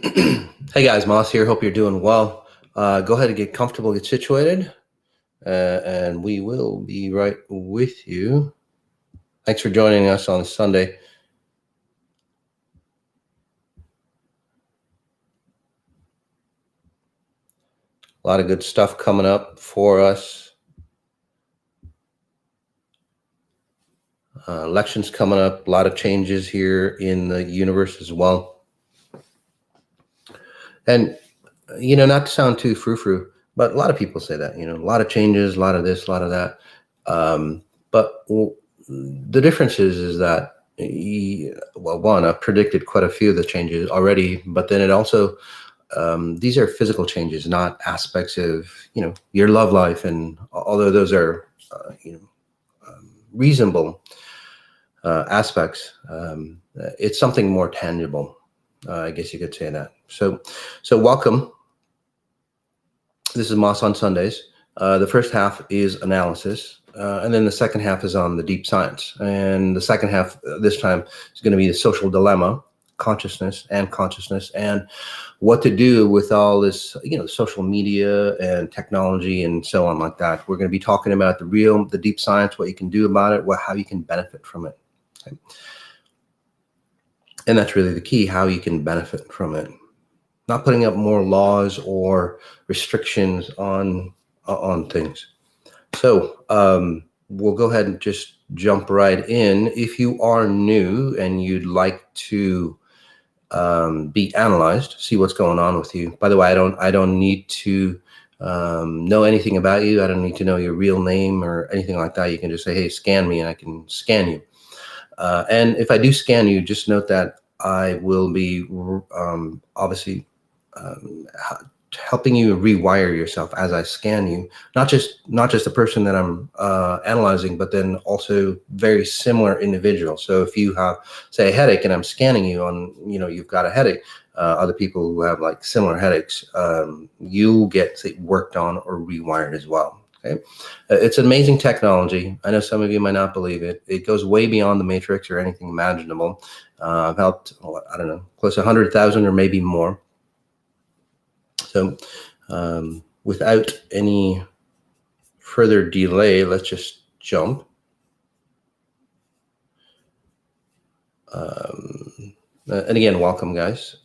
Hey guys, Moss here. Hope you're doing well. Go ahead and get comfortable, get situated, and we will be right with you. Thanks for joining us on Sunday. A lot of good stuff coming up for us. Elections coming up, a lot of changes here in the universe as well. And, not to sound too frou-frou, but a lot of people say that, a lot of changes, a lot of this, a lot of that. But the difference is that, one, I've predicted quite a few of the changes already, but then it also, these are physical changes, not aspects of, your love life. And although those are, reasonable aspects, it's something more tangible. I guess you could say that. So welcome. This is Moss on Sundays. The first half is analysis, and then the second half is on the deep science. And the second half this time is going to be the social dilemma, consciousness, and what to do with all this, social media and technology and so on like that. We're going to be talking about the deep science, what you can do about it, how you can benefit from it. Okay. And that's really the key, how you can benefit from it. Not putting up more laws or restrictions on things. So we'll go ahead and just jump right in. If you are new and you'd like to be analyzed, see what's going on with you. By the way, I don't need to know anything about you. I don't need to know your real name or anything like that. You can just say, hey, scan me, and I can scan you. And if I do scan you, just note that I will be obviously helping you rewire yourself as I scan you, not just the person that I'm analyzing, but then also very similar individuals. So if you have, say, a headache and I'm scanning you on, you've got a headache, other people who have like similar headaches, you get worked on or rewired as well. Okay. It's amazing technology. I know some of you might not believe it. It goes way beyond the matrix or anything imaginable. I've helped, I don't know, close to 100,000 or maybe more. So without any further delay, let's just jump. And again, welcome, guys.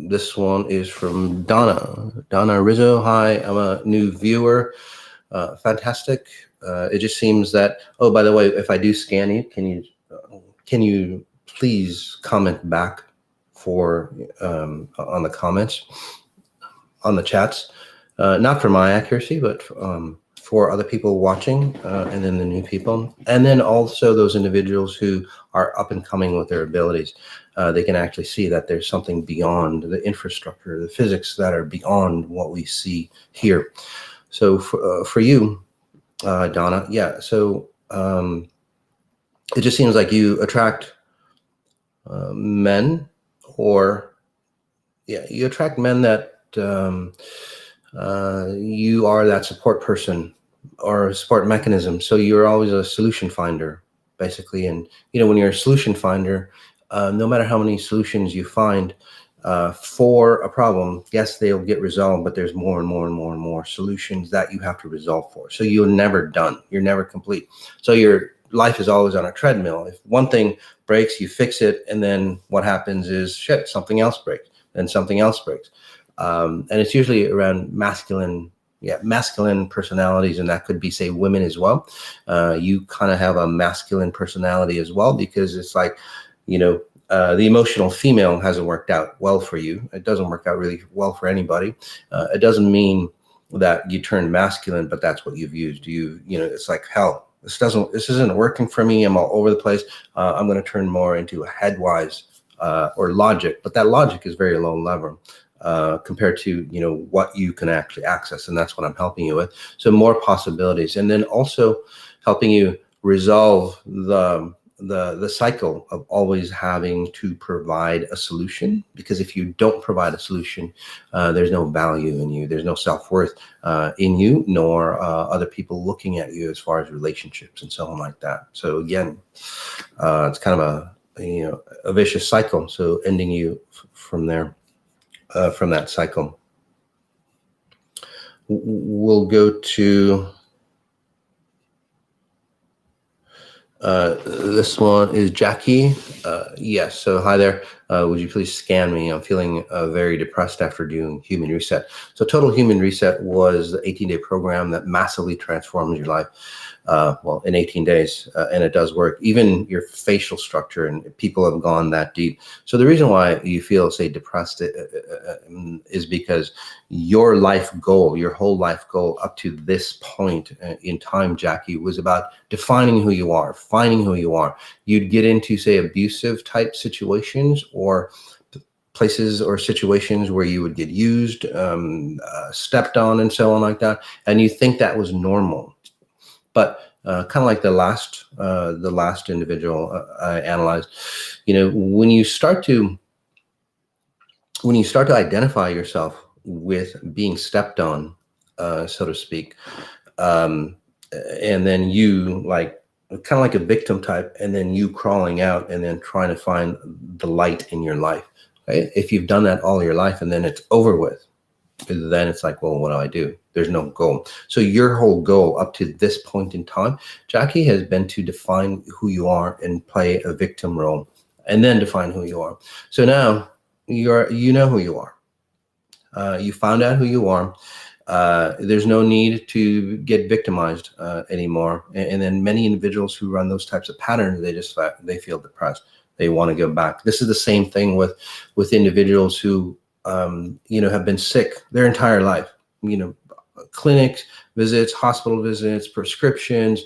This one is from Donna Rizzo. Hi, I'm a new viewer. Fantastic. It just seems that, oh, by the way, if I do scan you, can you please comment back for on the comments, on the chats, not for my accuracy, but for other people watching, and then the new people, and then also those individuals who are up and coming with their abilities. They can actually see that there's something beyond the infrastructure, the physics that are beyond what we see here. So for you, Donna, yeah, so it just seems like you attract men, or you attract men that you are that support person or a support mechanism. So you're always a solution finder, basically. And when you're a solution finder, no matter how many solutions you find for a problem, yes, they'll get resolved, but there's more and more and more and more solutions that you have to resolve for. So you're never done. You're never complete. So your life is always on a treadmill. If one thing breaks, you fix it, and then what happens is, shit, something else breaks, then something else breaks. And it's usually around masculine personalities, and that could be, say, women as well. You kind of have a masculine personality as well, because it's like, the emotional female hasn't worked out well for you. It doesn't work out really well for anybody. It doesn't mean that you turn masculine, but that's what you've used. It's like, hell, this isn't working for me. I'm all over the place. I'm going to turn more into a headwise or logic, but that logic is very low level compared to what you can actually access, and that's what I'm helping you with. So more possibilities, and then also helping you resolve the cycle of always having to provide a solution, because if you don't provide a solution, there's no value in you, there's no self-worth in you, nor other people looking at you as far as relationships and so on like that. So again, it's kind of a vicious cycle, so ending you from there. from that cycle. We'll go to this one is Jackie. Yes. So hi there. Would you please scan me? I'm feeling very depressed after doing Human Reset. So Total Human Reset was the 18-day program that massively transforms your life. Well, in 18 days, and it does work. Even your facial structure, and people have gone that deep. So the reason why you feel, say, depressed is because your life goal, your whole life goal up to this point in time, Jackie, was about defining who you are, finding who you are. You'd get into, say, abusive type situations or places or situations where you would get used, stepped on, and so on like that, and you think that was normal. But kind of like the last individual I analyzed, when you start to identify yourself with being stepped on, so to speak, and then you kind of like a victim type, and then you crawling out and then trying to find the light in your life. Right? If you've done that all your life and then it's over with, then it's like, well, what do I do? There's no goal. So your whole goal up to this point in time, Jackie, has been to define who you are and play a victim role, and then define who you are. So now you know who you are. You found out who you are. There's no need to get victimized anymore. And then many individuals who run those types of patterns, they feel depressed. They want to go back. This is the same thing with individuals who have been sick their entire life. Clinics visits, hospital visits, prescriptions,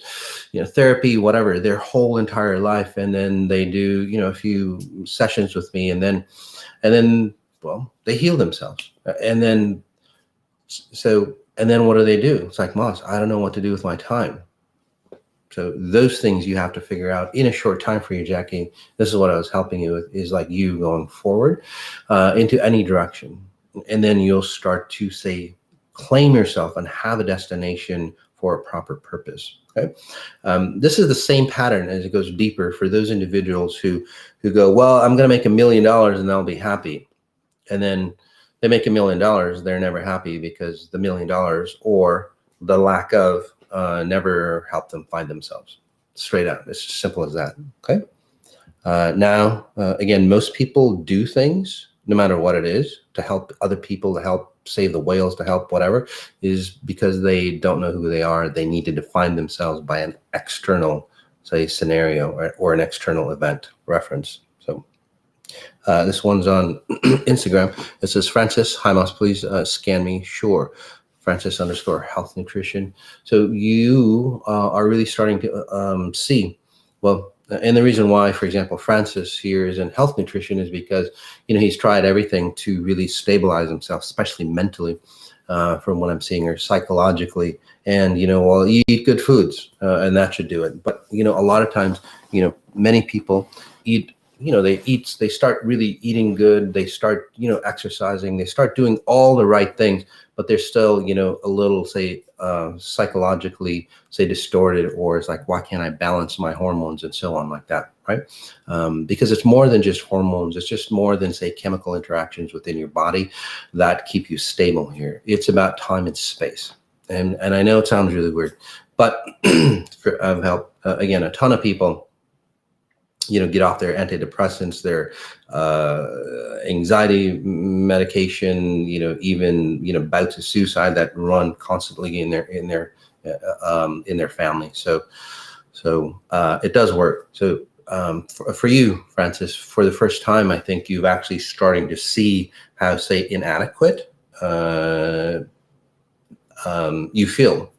therapy, whatever, their whole entire life, and then they do a few sessions with me, and then well, they heal themselves, and then what do they do? It's like, Moss, I don't know what to do with my time. So those things you have to figure out in a short time for you, Jackie. This is what I was helping you with, is like you going forward into any direction. And then you'll start to, say, claim yourself and have a destination for a proper purpose. Okay. This is the same pattern as it goes deeper for those individuals who go, well, I'm going to make $1 million and I'll be happy. And then they make $1 million. They're never happy because the $1 million or the lack of never help them find themselves. Straight out. It's as simple as that. Okay. Now, again, most people do things, no matter what it is, to help other people, to help save the whales, to help whatever, is because they don't know who they are. They need to define themselves by an external, say, scenario or an external event reference. So this one's on Instagram. It says, Francis, hi, Moss, please scan me. Sure. Francis_health nutrition. So you are really starting to see, well, and the reason why, for example, Francis here is in health nutrition is because, he's tried everything to really stabilize himself, especially mentally, from what I'm seeing, or psychologically. And, well, you eat good foods and that should do it. But, a lot of times, many people eat, they start really eating good. They start, exercising, they start doing all the right things, but they're still, a little, say, psychologically, say, distorted, or it's like, why can't I balance my hormones and so on like that, right? Because it's more than just hormones. It's just more than, say, chemical interactions within your body that keep you stable here. It's about time and space. And I know it sounds really weird, but I've helped, again, a ton of people, get off their antidepressants, their anxiety medication, even, bouts of suicide that run constantly in their family. So it does work. So for you, Francis, for the first time, I think you've actually starting to see how, say, inadequate you feel.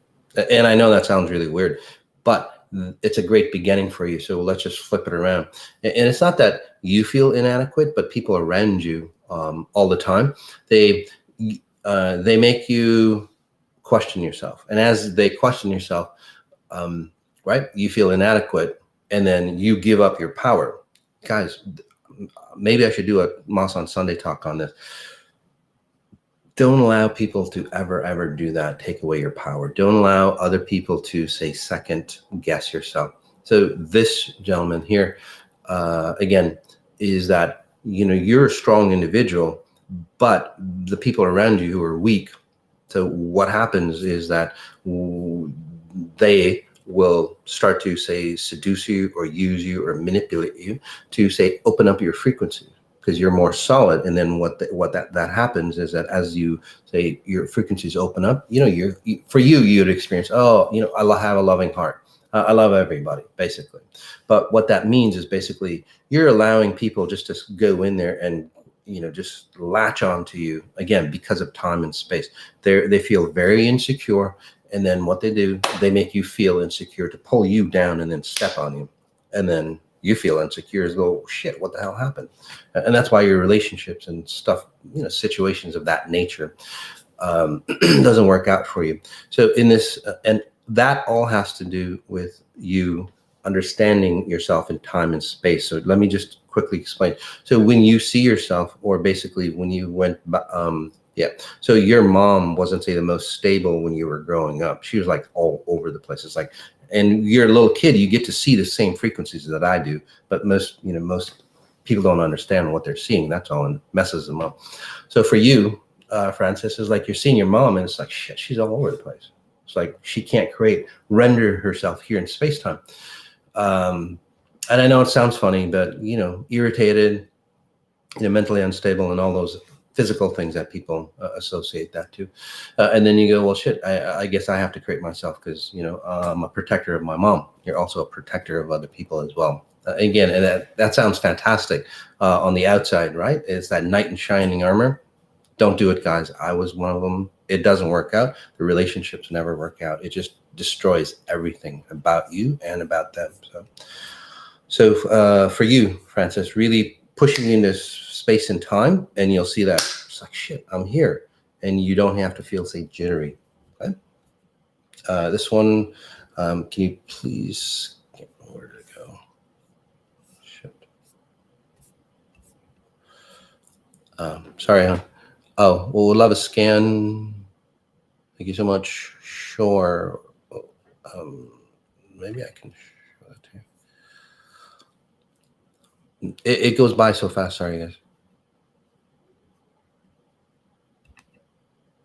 And I know that sounds really weird, but it's a great beginning for you. So let's just flip it around. And it's not that you feel inadequate, but people around you all the time, they make you question yourself. And as they question yourself, right, you feel inadequate, and then you give up your power. Guys, maybe I should do a Moss on Sunday talk on this. Don't allow people to ever do that, take away your power. Don't allow other people to, say, second guess yourself. So this gentleman here, again, is that, you're a strong individual, but the people around you who are weak. So what happens is that they will start to, say, seduce you or use you or manipulate you to, say, open up your frequency, because you're more solid. And then what that happens is that as you, say, your frequencies open up, for you, you'd experience, oh, I have a loving heart. I love everybody, basically. But what that means is basically you're allowing people just to go in there and just latch on to you, again, because of time and space. They feel very insecure, and then what they do, they make you feel insecure to pull you down and then step on you, and then you feel insecure as though, shit, what the hell happened? And that's why your relationships and stuff, situations of that nature, doesn't work out for you. So in this, and that all has to do with you understanding yourself in time and space. So let me just quickly explain. So when you see yourself, or basically when you went, so your mom wasn't, say, the most stable when you were growing up. She was like all over the place. It's like, and you're a little kid, you get to see the same frequencies that I do, but most people don't understand what they're seeing. That's all, and messes them up. So for you, Francis, is like you're seeing your mom, and it's like, shit, she's all over the place. It's like she can't render herself here in space-time. And I know it sounds funny, but, irritated, mentally unstable, and all those physical things that people associate that to. And then you go, well, shit, I guess I have to create myself because, I'm a protector of my mom. You're also a protector of other people as well. Again, and that sounds fantastic on the outside, right? It's that knight in shining armor. Don't do it, guys. I was one of them. It doesn't work out. The relationships never work out. It just destroys everything about you and about them. So for you, Francis, really pushing into space and time, and you'll see that it's like, shit, I'm here, and you don't have to feel, say, jittery. Okay? This one, can you please get where to go? Shit. Sorry, huh? Oh, well, we'd love a scan. Thank you so much. Sure. Maybe I can show it to you. It goes by so fast. Sorry, guys.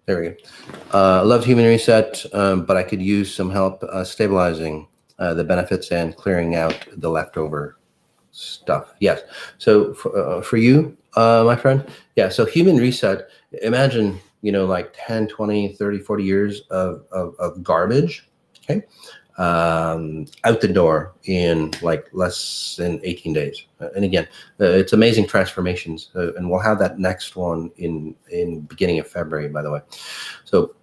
There we go. Love Human Reset, but I could use some help stabilizing the benefits and clearing out the leftover stuff. Yes. So for you, my friend, yeah. So Human Reset, imagine, like 10, 20, 30, 40 years of garbage, okay, out the door in like less than 18 days. And again, it's amazing transformations. And we'll have that next one in beginning of February, by the way. So,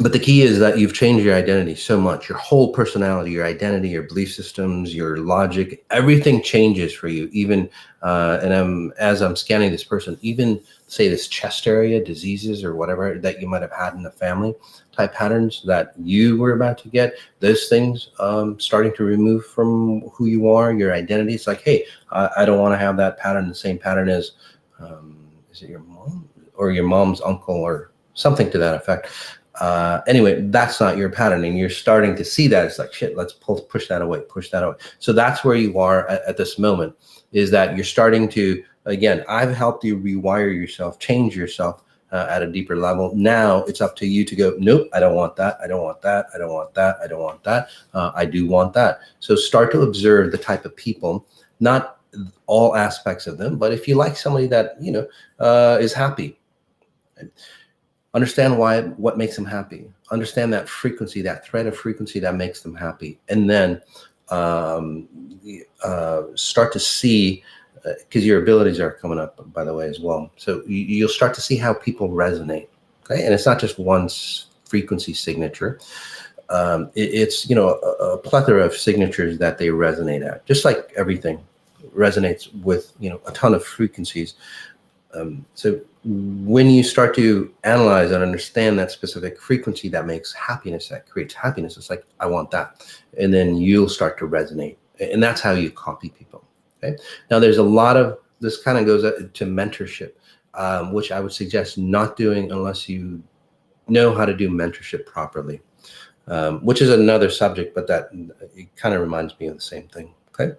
but the key is that you've changed your identity so much, your whole personality, your identity, your belief systems, your logic, everything changes for you. Even, and as I'm scanning this person, even say this chest area diseases or whatever that you might have had in the family type patterns that you were about to get, those things starting to remove from who you are, your identity. It's like, hey, I don't want to have that pattern, the same pattern as, is it your mom or your mom's uncle or something to that effect. Anyway, that's not your pattern, and you're starting to see that. It's like, shit, let's push that away, push that away. So that's where you are at this moment, is that you're starting to, again, I've helped you rewire yourself, change yourself at a deeper level. Now it's up to you to go, nope, I don't want that. I don't want that. I don't want that. I don't want that. I do want that. So start to observe the type of people, not all aspects of them, but if you like somebody that, is happy, understand what makes them happy. Understand that frequency, that thread of frequency that makes them happy. And then start to see, because your abilities are coming up, by the way, as well. So you'll start to see how people resonate. Okay. And it's not just one frequency signature. It's, a plethora of signatures that they resonate at, just like everything resonates with, a ton of frequencies. So when you start to analyze and understand that specific frequency that makes happiness, that creates happiness, it's like, I want that. And then you'll start to resonate. And that's how you copy people. Okay. Now there's a lot of, this kind of goes to mentorship, which I would suggest not doing unless you know how to do mentorship properly, which is another subject, but that it kind of reminds me of the same thing. Okay.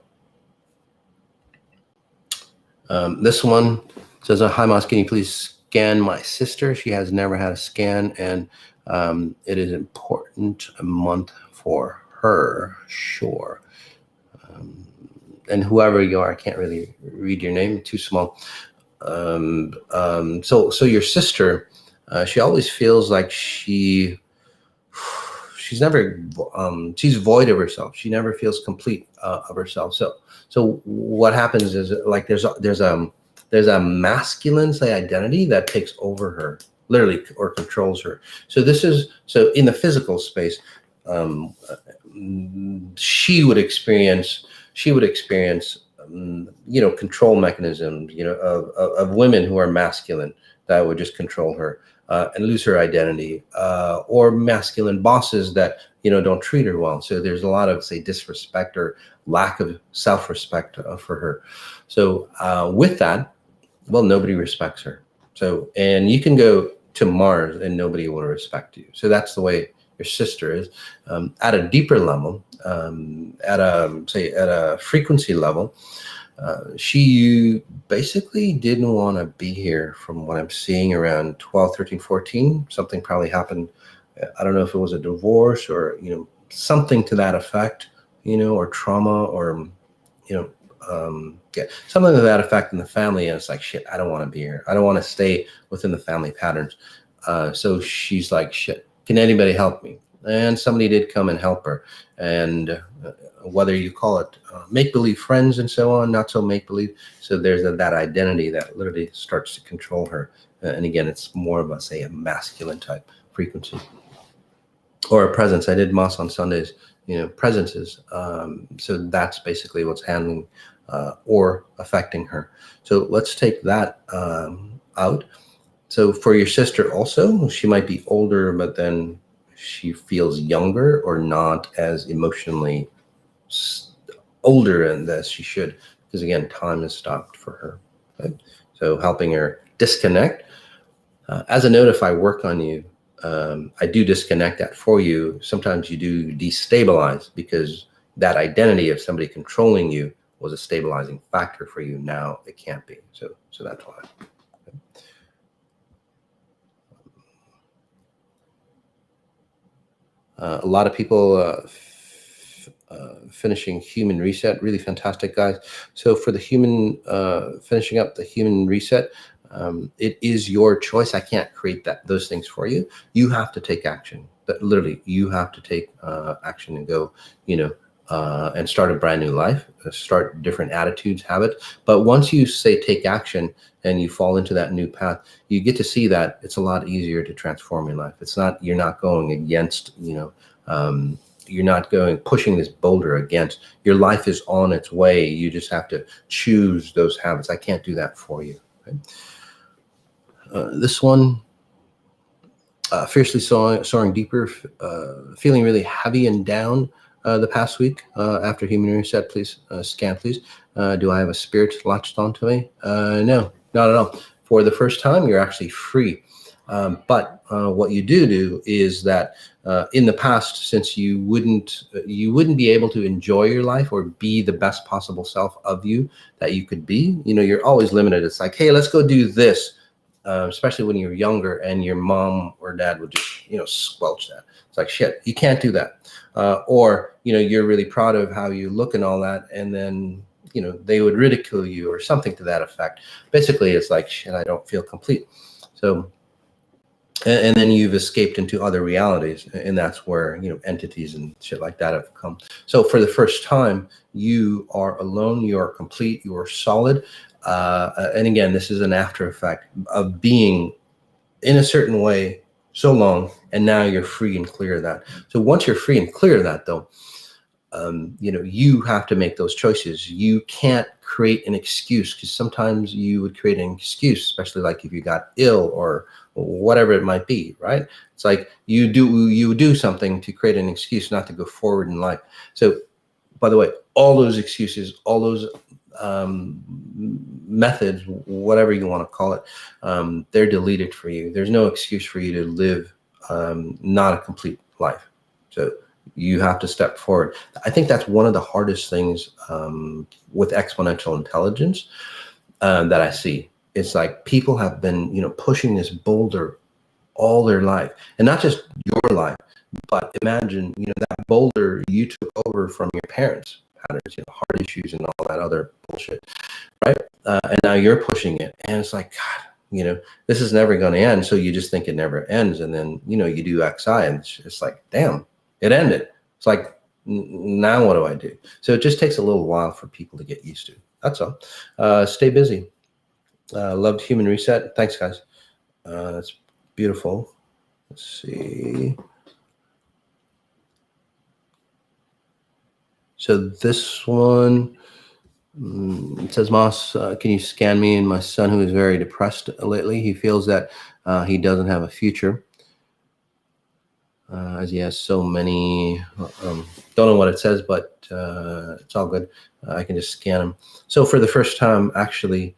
This one, Says, hi, Mas, can you please scan my sister? She has never had a scan, and it is important a month for her. Sure. And whoever you are, I can't really read your name, too small. So your sister, she always feels like she's never she's void of herself. She never feels complete of herself. So what happens is, like, there's a masculine, say, identity that takes over her, literally, or controls her. So in the physical space, she would experience control mechanisms, of women who are masculine that would just control her, and lose her identity, or masculine bosses that don't treat her well. So there's a lot of, say, disrespect or lack of self-respect for her. So with that, well, nobody respects her. So, and you can go to Mars and nobody will respect you. So that's the way your sister is. At a deeper level, at a frequency level, she basically didn't want to be here, from what I'm seeing, around 12, 13, 14. Something probably happened. I don't know if it was a divorce or, something to that effect, or trauma, or, something to that effect in the family. And it's like, shit, I don't want to be here. I don't want to stay within the family patterns. So she's like, shit, can anybody help me? And somebody did come and help her. And whether you call it make-believe friends and so on, not so make-believe. So there's that identity that literally starts to control her. And again, it's more of a masculine type frequency. Or a presence. I did Moss on Sundays, presences. So that's basically what's handling or affecting her. So let's take that out. So for your sister also, she might be older, but then she feels younger, or not as emotionally older as she should, because again, time has stopped for her. Okay? So helping her disconnect. As a note, if I work on you, I do disconnect that for you. Sometimes you do destabilize, because that identity of somebody controlling you was a stabilizing factor for you. Now it can't be. So that's why. Okay. A lot of people finishing human reset. Really fantastic, guys. So for the human, finishing up the human reset, it is your choice. I can't create those things for you. You have to take action. But literally, you have to take action and go, and start a brand new life, start different attitudes, habits. But once you say take action and you fall into that new path, you get to see that it's a lot easier to transform your life. You're not going against, you're not pushing this boulder against. Your life is on its way. You just have to choose those habits. I can't do that for you. Okay? This one, fiercely soaring deeper, feeling really heavy and down the past week after human reset. Please scan, please. Do I have a spirit latched onto me? No, not at all. For the first time, you're actually free. But what you do is that in the past, since you wouldn't be able to enjoy your life or be the best possible self of you that you could be, you're always limited. It's like, hey, let's go do this. Especially when you're younger, and your mom or dad would just, squelch that. It's like, shit, you can't do that. Or, you're really proud of how you look and all that. And then, they would ridicule you or something to that effect. Basically, it's like, shit, I don't feel complete. So, and then you've escaped into other realities. And that's where, entities and shit like that have come. So for the first time, you are alone, you are complete, you are solid. And again, this is an after effect of being in a certain way so long, and now you're free and clear of that. So once you're free and clear of that, though, you have to make those choices. You can't create an excuse, because sometimes you would create an excuse, especially like if you got ill or whatever it might be, right? It's like you do something to create an excuse not to go forward in life. So, by the way, all those excuses, all those methods, whatever you want to call it, they're deleted for you. There's no excuse for you to live not a complete life. So you have to step forward. I think that's one of the hardest things with exponential intelligence that I see. it's like people have been, pushing this boulder all their life, and not just your life, but imagine, that boulder you took over from your parents' patterns, heart issues and all that other bullshit, right? And now you're pushing it, and it's like, God, this is never going to end. So you just think it never ends, and then you do XI, and it's like, damn, it ended. It's like, now what do I do? So it just takes a little while for people to get used to. That's all. Stay busy. Loved Human Reset. Thanks, guys. That's beautiful. Let's see. So this one, it says, Moss, can you scan me and my son, who is very depressed lately? He feels that he doesn't have a future, as he has so many, don't know what it says, but it's all good. I can just scan him. So for the first time, actually,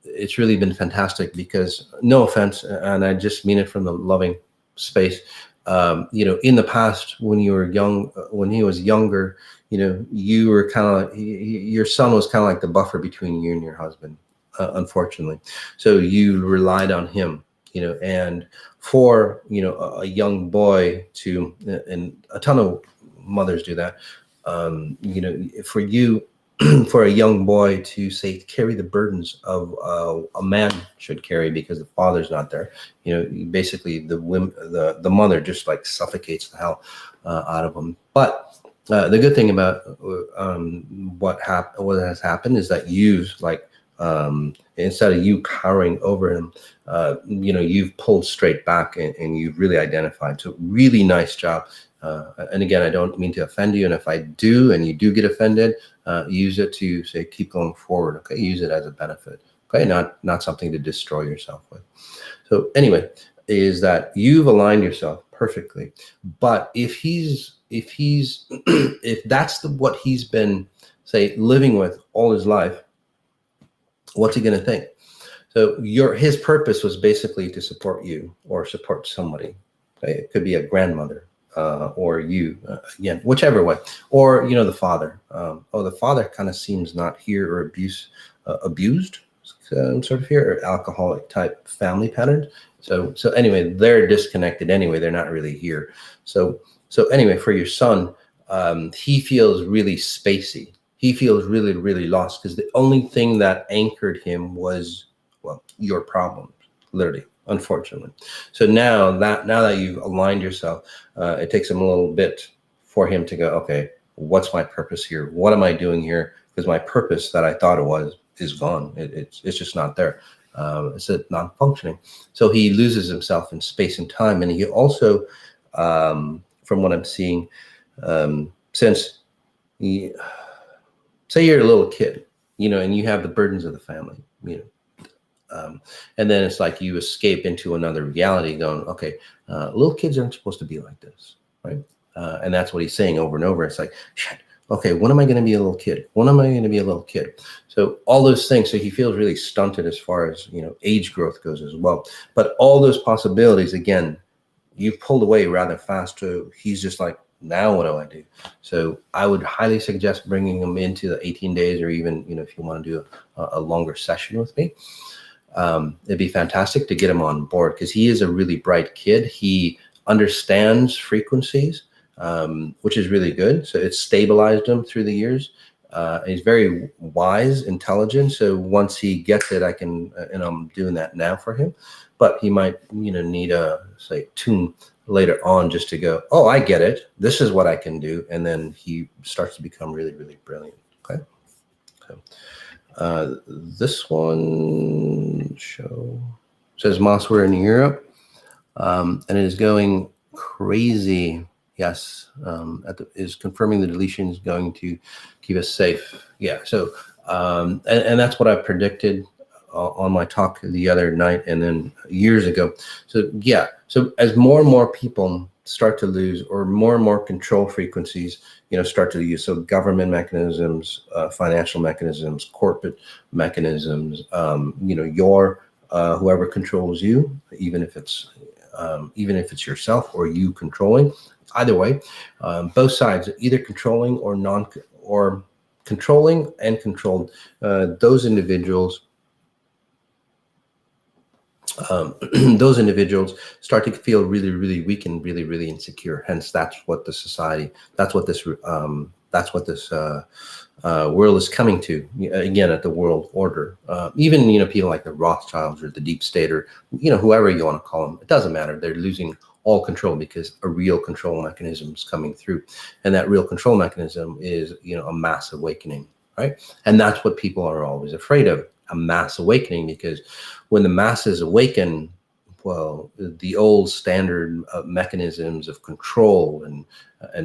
it's really been fantastic, because, no offense, and I just mean it from the loving space, in the past, when you were young, when he was younger, you were kind of, your son was kind of like the buffer between you and your husband, unfortunately. So you relied on him, and for, a young boy to, and a ton of mothers do that, for you, for a young boy to say, carry the burdens of a man should carry, because the father's not there. Basically the mother just like suffocates the hell out of him. But the good thing about what has happened is that you've, like, instead of you cowering over him, you've pulled straight back, and you've really identified. So really nice job. And again, I don't mean to offend you, and if I do, and you do get offended, use it to say, keep going forward. Okay, use it as a benefit. Okay, not something to destroy yourself with. So anyway, is that you've aligned yourself perfectly. But if that's what he's been, say, living with all his life, what's he going to think? So his purpose was basically to support you or support somebody. Okay? It could be a grandmother, or you, again, whichever way, or the father. The father kind of seems not here, or abused, sort of here, or alcoholic type family patterns. So anyway, they're disconnected anyway. They're not really here. So anyway, for your son, he feels really spacey. He feels really, really lost, because the only thing that anchored him was, well, your problems, literally, unfortunately. So now that you've aligned yourself, it takes him a little bit for him to go, okay, what's my purpose here? What am I doing here? Because my purpose that I thought it was is gone. It's just not there. It's not functioning. So he loses himself in space and time. And he also, from what I'm seeing, since say you're a little kid, and you have the burdens of the family, and then it's like you escape into another reality going, okay, little kids aren't supposed to be like this, right? And that's what he's saying over and over. It's like, shit, okay, when am I going to be a little kid? When am I going to be a little kid? So all those things. So he feels really stunted as far as, age growth goes as well. But all those possibilities, again, you've pulled away rather fast. So he's just like, now what do I do? So I would highly suggest bringing him into the 18 days, or even, if you want to do a longer session with me. It'd be fantastic to get him on board, because he is a really bright kid. He understands frequencies, which is really good. So it's stabilized him through the years. He's very wise, intelligent. So once he gets it, I can, and I'm doing that now for him. But he might, need a, say, tune later on, just to go, oh, I get it. This is what I can do. And then he starts to become really, really brilliant. Okay. So this one says, Moss, we're in Europe, and it is going crazy. Yes, is confirming the deletion is going to keep us safe. Yeah. So and that's what I predicted on my talk the other night, and then years ago. So yeah. So as more and more people start to lose, or more and more control frequencies, start to use, so government mechanisms, financial mechanisms, corporate mechanisms, your whoever controls you, even if it's yourself or you controlling, either way, both sides, either controlling or controlling and controlled, those individuals those individuals start to feel really, really weak and really, really insecure. Hence, that's what the society, that's what this world is coming to. Again, at the world order. Even people like the Rothschilds or the deep state, or whoever you want to call them, it doesn't matter. They're losing all control because a real control mechanism is coming through, and that real control mechanism is a mass awakening, right? And that's what people are always afraid of, a mass awakening, because when the masses awaken, well, the old standard mechanisms of control, and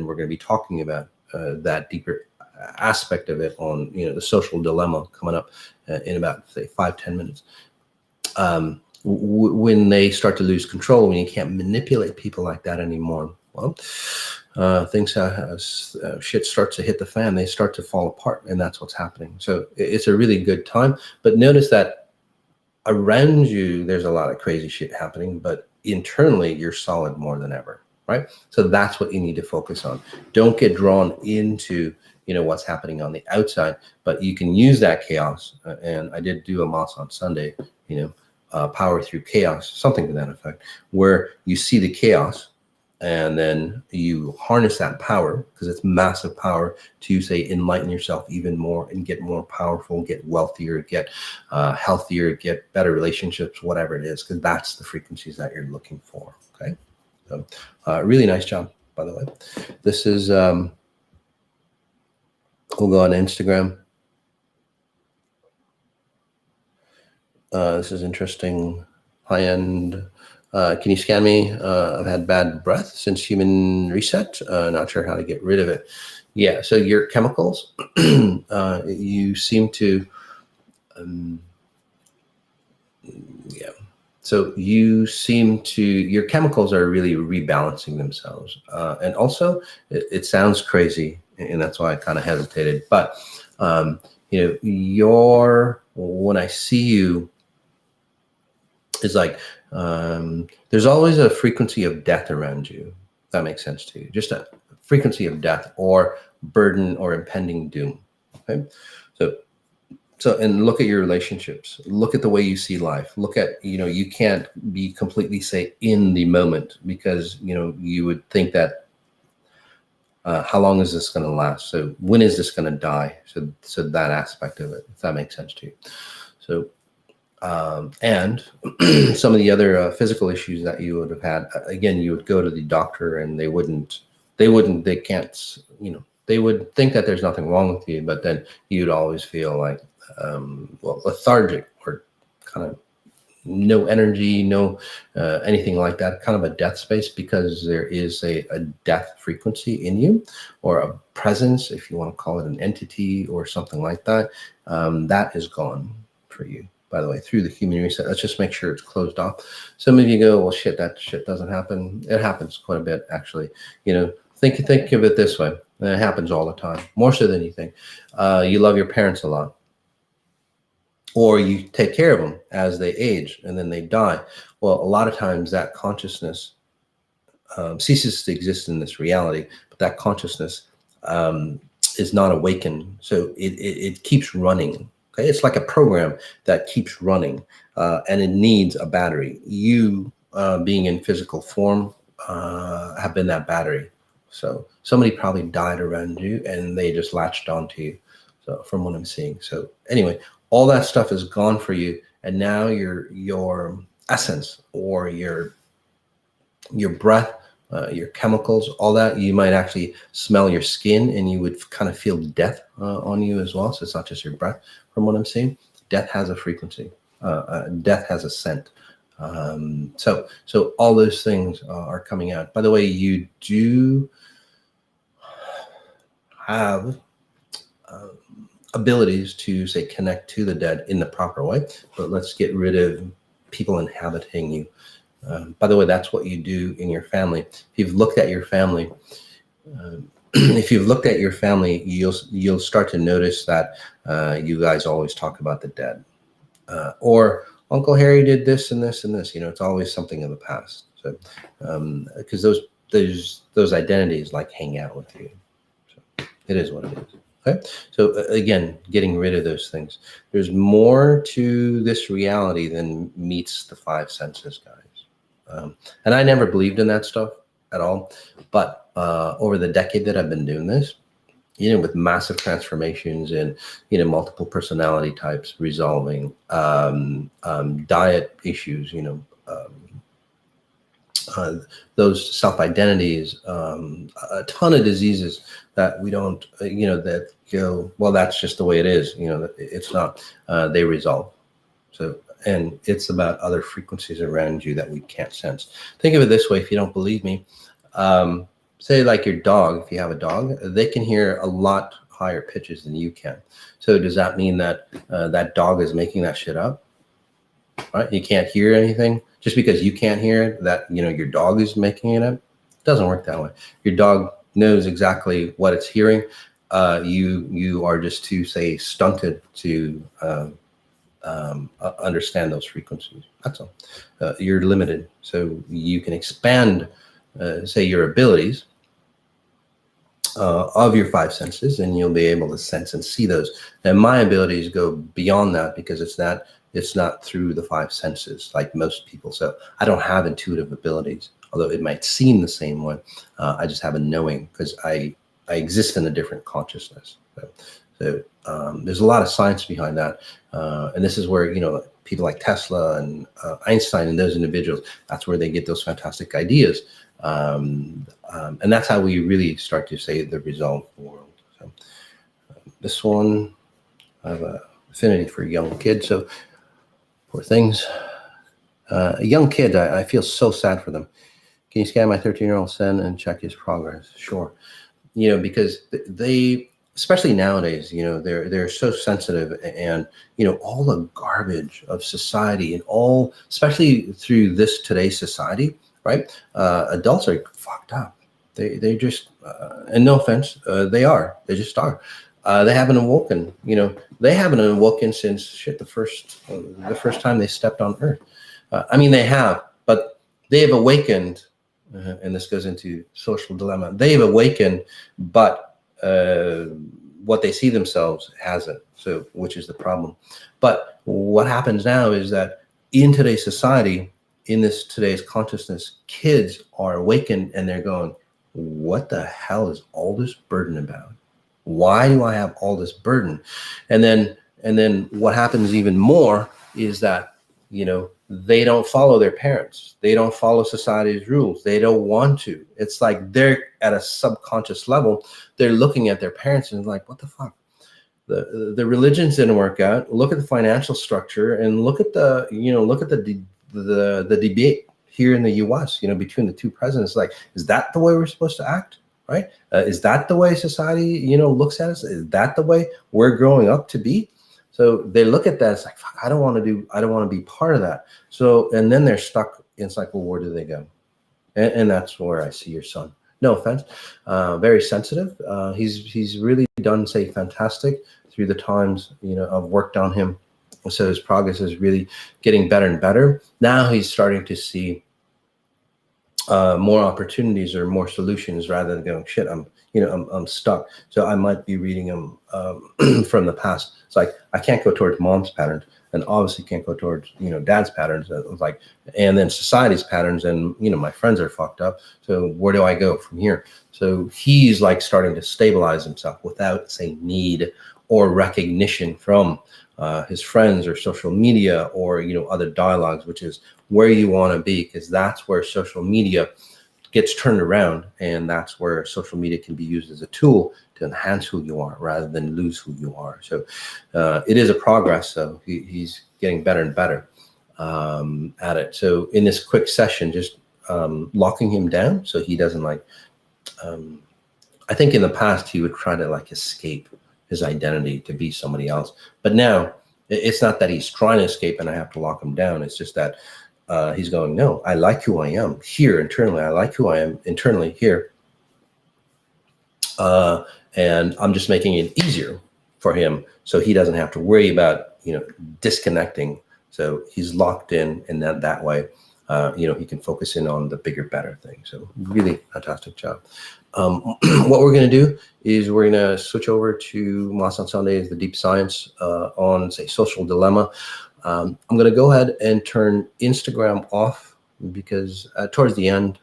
we're going to be talking about that deeper aspect of it on the social dilemma coming up in about, say, 5-10 minutes. When they start to lose control, when you can't manipulate people like that anymore, well, things shit starts to hit the fan. They start to fall apart, and that's what's happening. So it's a really good time. But notice that around you, there's a lot of crazy shit happening, but internally, you're solid more than ever, right? So that's what you need to focus on. Don't get drawn into what's happening on the outside, but you can use that chaos. And I did do a Moss on Sunday, power through chaos, something to that effect, where you see the chaos and then you harness that power, because it's massive power, to, say, enlighten yourself even more and get more powerful, get wealthier, get healthier, get better relationships, whatever it is, because that's the frequencies that you're looking for. Okay, so really nice job, by the way. This is we'll go on Instagram. This is interesting. High-end. Can you scan me? I've had bad breath since human reset. Not sure how to get rid of it. Yeah, so your chemicals, you seem to, yeah. So your chemicals are really rebalancing themselves. And also, it sounds crazy, and that's why I kind of hesitated. But, when I see you, it's like, there's always a frequency of death around you. If that makes sense to you. Just a frequency of death or burden or impending doom. Okay. So, and look at your relationships. Look at the way you see life. Look at, you can't be completely, say, in the moment, because, you would think that, how long is this going to last? So when is this going to die? So that aspect of it, if that makes sense to you. So, and some of the other physical issues that you would have had, again, you would go to the doctor and they would think that there's nothing wrong with you, but then you'd always feel like, lethargic, or kind of no energy, no anything like that, kind of a death space, because there is a death frequency in you, or a presence, if you want to call it an entity or something like that, that is gone for you. By the way, through the human reset, let's just make sure it's closed off. Some of you go, well, shit, that shit doesn't happen. It happens quite a bit, actually. Think of it this way. It happens all the time, more so than you think. You love your parents a lot, or you take care of them as they age and then they die. Well, a lot of times that consciousness ceases to exist in this reality, but that consciousness is not awakened. So it keeps running. Okay, it's like a program that keeps running, and it needs a battery. You, being in physical form, have been that battery. So somebody probably died around you, and they just latched onto you. So from what I'm seeing. So anyway, all that stuff is gone for you, and now your essence, or your breath, your chemicals, all that, you might actually smell your skin, and you would kind of feel death on you as well. So it's not just your breath. From what I'm seeing, death has a frequency. Death has a scent. So all those things are coming out. By the way, you do have abilities to, say, connect to the dead in the proper way, but let's get rid of people inhabiting you. By the way, that's what you do in your family. If you've looked at your family, you'll start to notice that you guys always talk about the dead, or Uncle Harry did this and this and this. It's always something in the past. So, because those identities like hang out with you. So it is what it is. Okay, so again, getting rid of those things. There's more to this reality than meets the five senses, guys. And I never believed in that stuff at all. But over the decade that I've been doing this, with massive transformations and, multiple personality types resolving, diet issues, uh, those self-identities, a ton of diseases that we don't, that go, well, that's just the way it is. It's not, they resolve. So, and it's about other frequencies around you that we can't sense. Think of it this way, if you don't believe me, say like your dog, if you have a dog, they can hear a lot higher pitches than you can. So does that mean that that dog is making that shit up? Right? You can't hear anything just because you can't hear it, that, your dog is making it up. It doesn't work that way. Your dog knows exactly what it's hearing. You are just too, say, stunted to understand those frequencies. That's all. You're limited. So you can expand, say, your abilities of your five senses, and you'll be able to sense and see those. And my abilities go beyond that because it's not through the five senses like most people. So I don't have intuitive abilities, although it might seem the same way. I just have a knowing because I exist in a different consciousness. So there's a lot of science behind that. And this is where, people like Tesla and Einstein and those individuals, that's where they get those fantastic ideas. And that's how we really start to say the resolved world. So this one, I have an affinity for young kids. So poor things. A young kid, I feel so sad for them. Can you scan my 13-year-old son and check his progress? Sure. Because they, especially nowadays, they're so sensitive, and all the garbage of society and all, especially through this today's society, right? Adults are fucked up. They just, and no offense, they just are. They haven't awoken. They haven't awoken since shit the first time they stepped on Earth. I mean, they have, but they have awakened, and this goes into social dilemma. They've awakened, but what they see themselves hasn't. So, which is the problem. But what happens now is that in today's society, in today's consciousness, kids are awakened and they're going, what the hell is all this burden about? Why do I have all this burden? And then what happens even more is that, they don't follow their parents. They don't follow society's rules. They don't want to. It's like they're at a subconscious level. They're looking at their parents and like, what the fuck? The religions didn't work out. Look at the financial structure and look at the debate here in the U.S. Between the two presidents. Like, is that the way we're supposed to act? Right? Is that the way society looks at us? Is that the way we're growing up to be? So they look at that. It's like, fuck, I don't want to be part of that. So, and then they're stuck. It's like, well, where do they go? And that's where I see your son. No offense. Very sensitive. He's really done, say, fantastic through the times, I've worked on him. So his progress is really getting better and better. Now he's starting to see more opportunities or more solutions rather than going, shit, I'm stuck. So I might be reading them from the past. It's like, I can't go towards mom's patterns, and obviously can't go towards, dad's patterns. It's like, and then society's patterns, and, my friends are fucked up. So where do I go from here? So he's like starting to stabilize himself without, say, need or recognition from his friends or social media or, other dialogues, which is where you want to be, because that's where social media gets turned around, and that's where social media can be used as a tool to enhance who you are rather than lose who you are. So it is a progress. So he's getting better and better at it. So in this quick session, just locking him down so he doesn't I think in the past he would try to escape his identity to be somebody else. But now it's not that he's trying to escape and I have to lock him down. It's just that he's going, no, I like who I am here internally. I like who I am internally here. And I'm just making it easier for him so he doesn't have to worry about, disconnecting. So he's locked in that way. he can focus in on the bigger, better thing. So really fantastic job. What we're going to do is we're going to switch over to Mas Sajady's The Deep Science on, say, social dilemma. I'm going to go ahead and turn Instagram off because towards the end,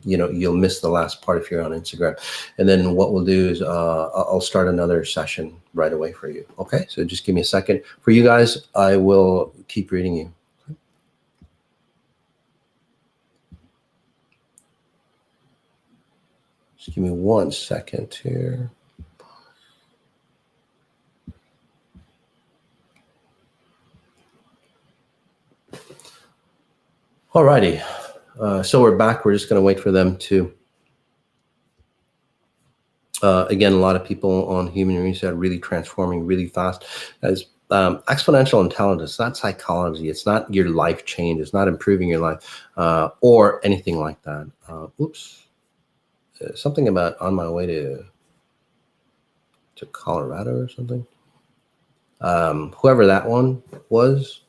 you'll miss the last part if you're on Instagram. And then what we'll do is I'll start another session right away for you. Okay, so just give me a second. For you guys, I will keep reading you. Just give me 1 second here. Alrighty, so we're back. We're just going to wait for them to. Again, a lot of people on human research are really transforming really fast. As exponential intelligence, not psychology. It's not your life change. It's not improving your life or anything like that. Oops. Something about on my way to Colorado or something. Whoever that one was,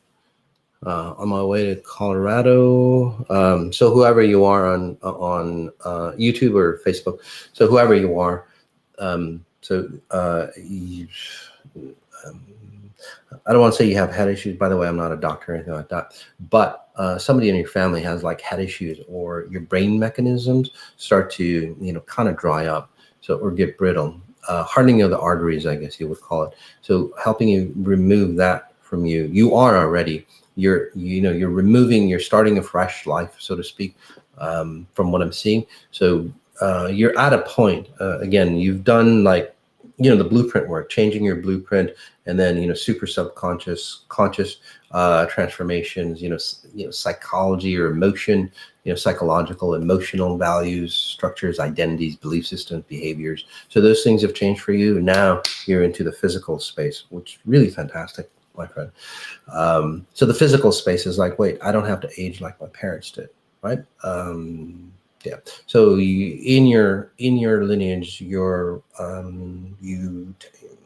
on my way to Colorado. So whoever you are on YouTube or Facebook, so whoever you are, I don't want to say you have head issues. By the way, I'm not a doctor or anything like that, but somebody in your family has like head issues, or your brain mechanisms start to, kind of dry up, or get brittle, hardening of the arteries, I guess you would call it. So helping you remove that from you. You are already, you're removing, you're starting a fresh life, so to speak, from what I'm seeing. So you're at a point, again, you've done like, the blueprint work, changing your blueprint, and then, super subconscious, conscious transformations, psychology or emotion, psychological, emotional values, structures, identities, belief systems, behaviors. So those things have changed for you. Now you're into the physical space, which is really fantastic, my friend. So the physical space is like, wait, I don't have to age like my parents did, right? Yeah. So in your lineage, your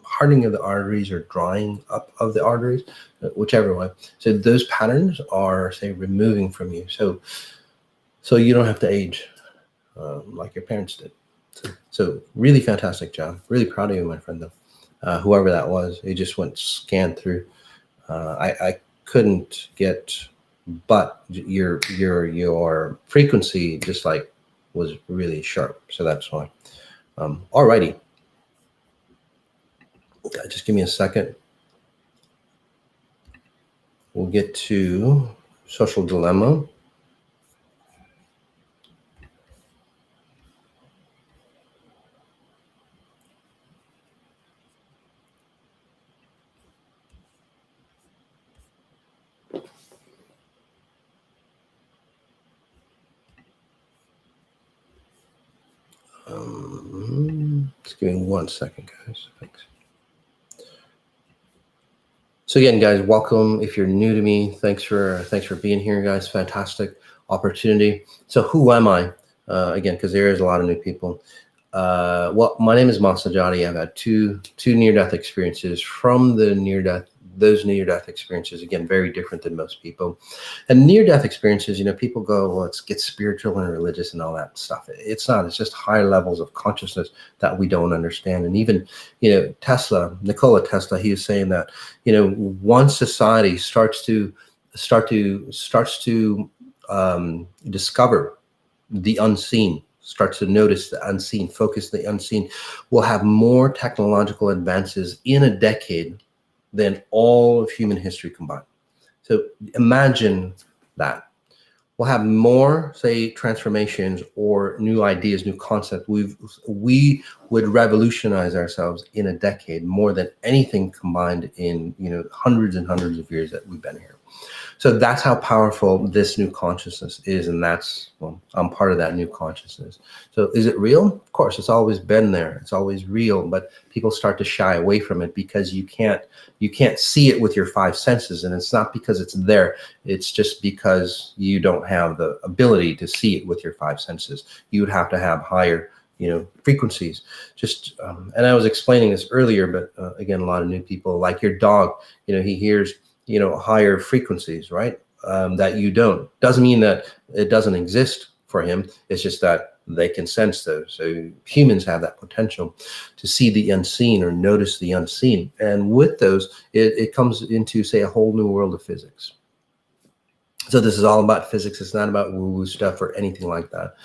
hardening of the arteries or drying up of the arteries, whichever way. So those patterns are, say, removing from you. So you don't have to age like your parents did. So really fantastic job. Really proud of you, my friend. Though, whoever that was, he just went scanned through. I couldn't get. But your frequency just like was really sharp, so that's why. Alrighty, just give me a second. We'll get to social dilemma. Just give me 1 second, guys. Thanks. So again, guys, welcome. If you're new to me, thanks for being here, guys. Fantastic opportunity. So who am I? Again, because there is a lot of new people. Well, my name is Mas Sajady. I've had two near-death experiences. From those near-death experiences, again, very different than most people. And near-death experiences, people go, well, let's get spiritual and religious and all that stuff. It's not. It's just higher levels of consciousness that we don't understand. And even, Nikola Tesla, he was saying that, once society starts to discover the unseen, starts to notice the unseen, focus the unseen, we'll have more technological advances in a decade than all of human history combined. So imagine that. We'll have more, say, transformations or new ideas, new concepts. We would revolutionize ourselves in a decade more than anything combined in hundreds and hundreds of years that we've been here. So that's how powerful this new consciousness is, and I'm part of that new consciousness. So is it real? Of course, it's always been there. It's always real, but people start to shy away from it because you can't see it with your five senses, and it's not because it's there. It's just because you don't have the ability to see it with your five senses. You would have to have higher frequencies. Just and I was explaining this earlier, but again, a lot of new people, like your dog, he hears higher frequencies, right? that you don't. Doesn't mean that it doesn't exist for him. It's just that they can sense those. So humans have that potential to see the unseen or notice the unseen. And with those, it comes into, say, a whole new world of physics. So this is all about physics. It's not about woo-woo stuff or anything like that.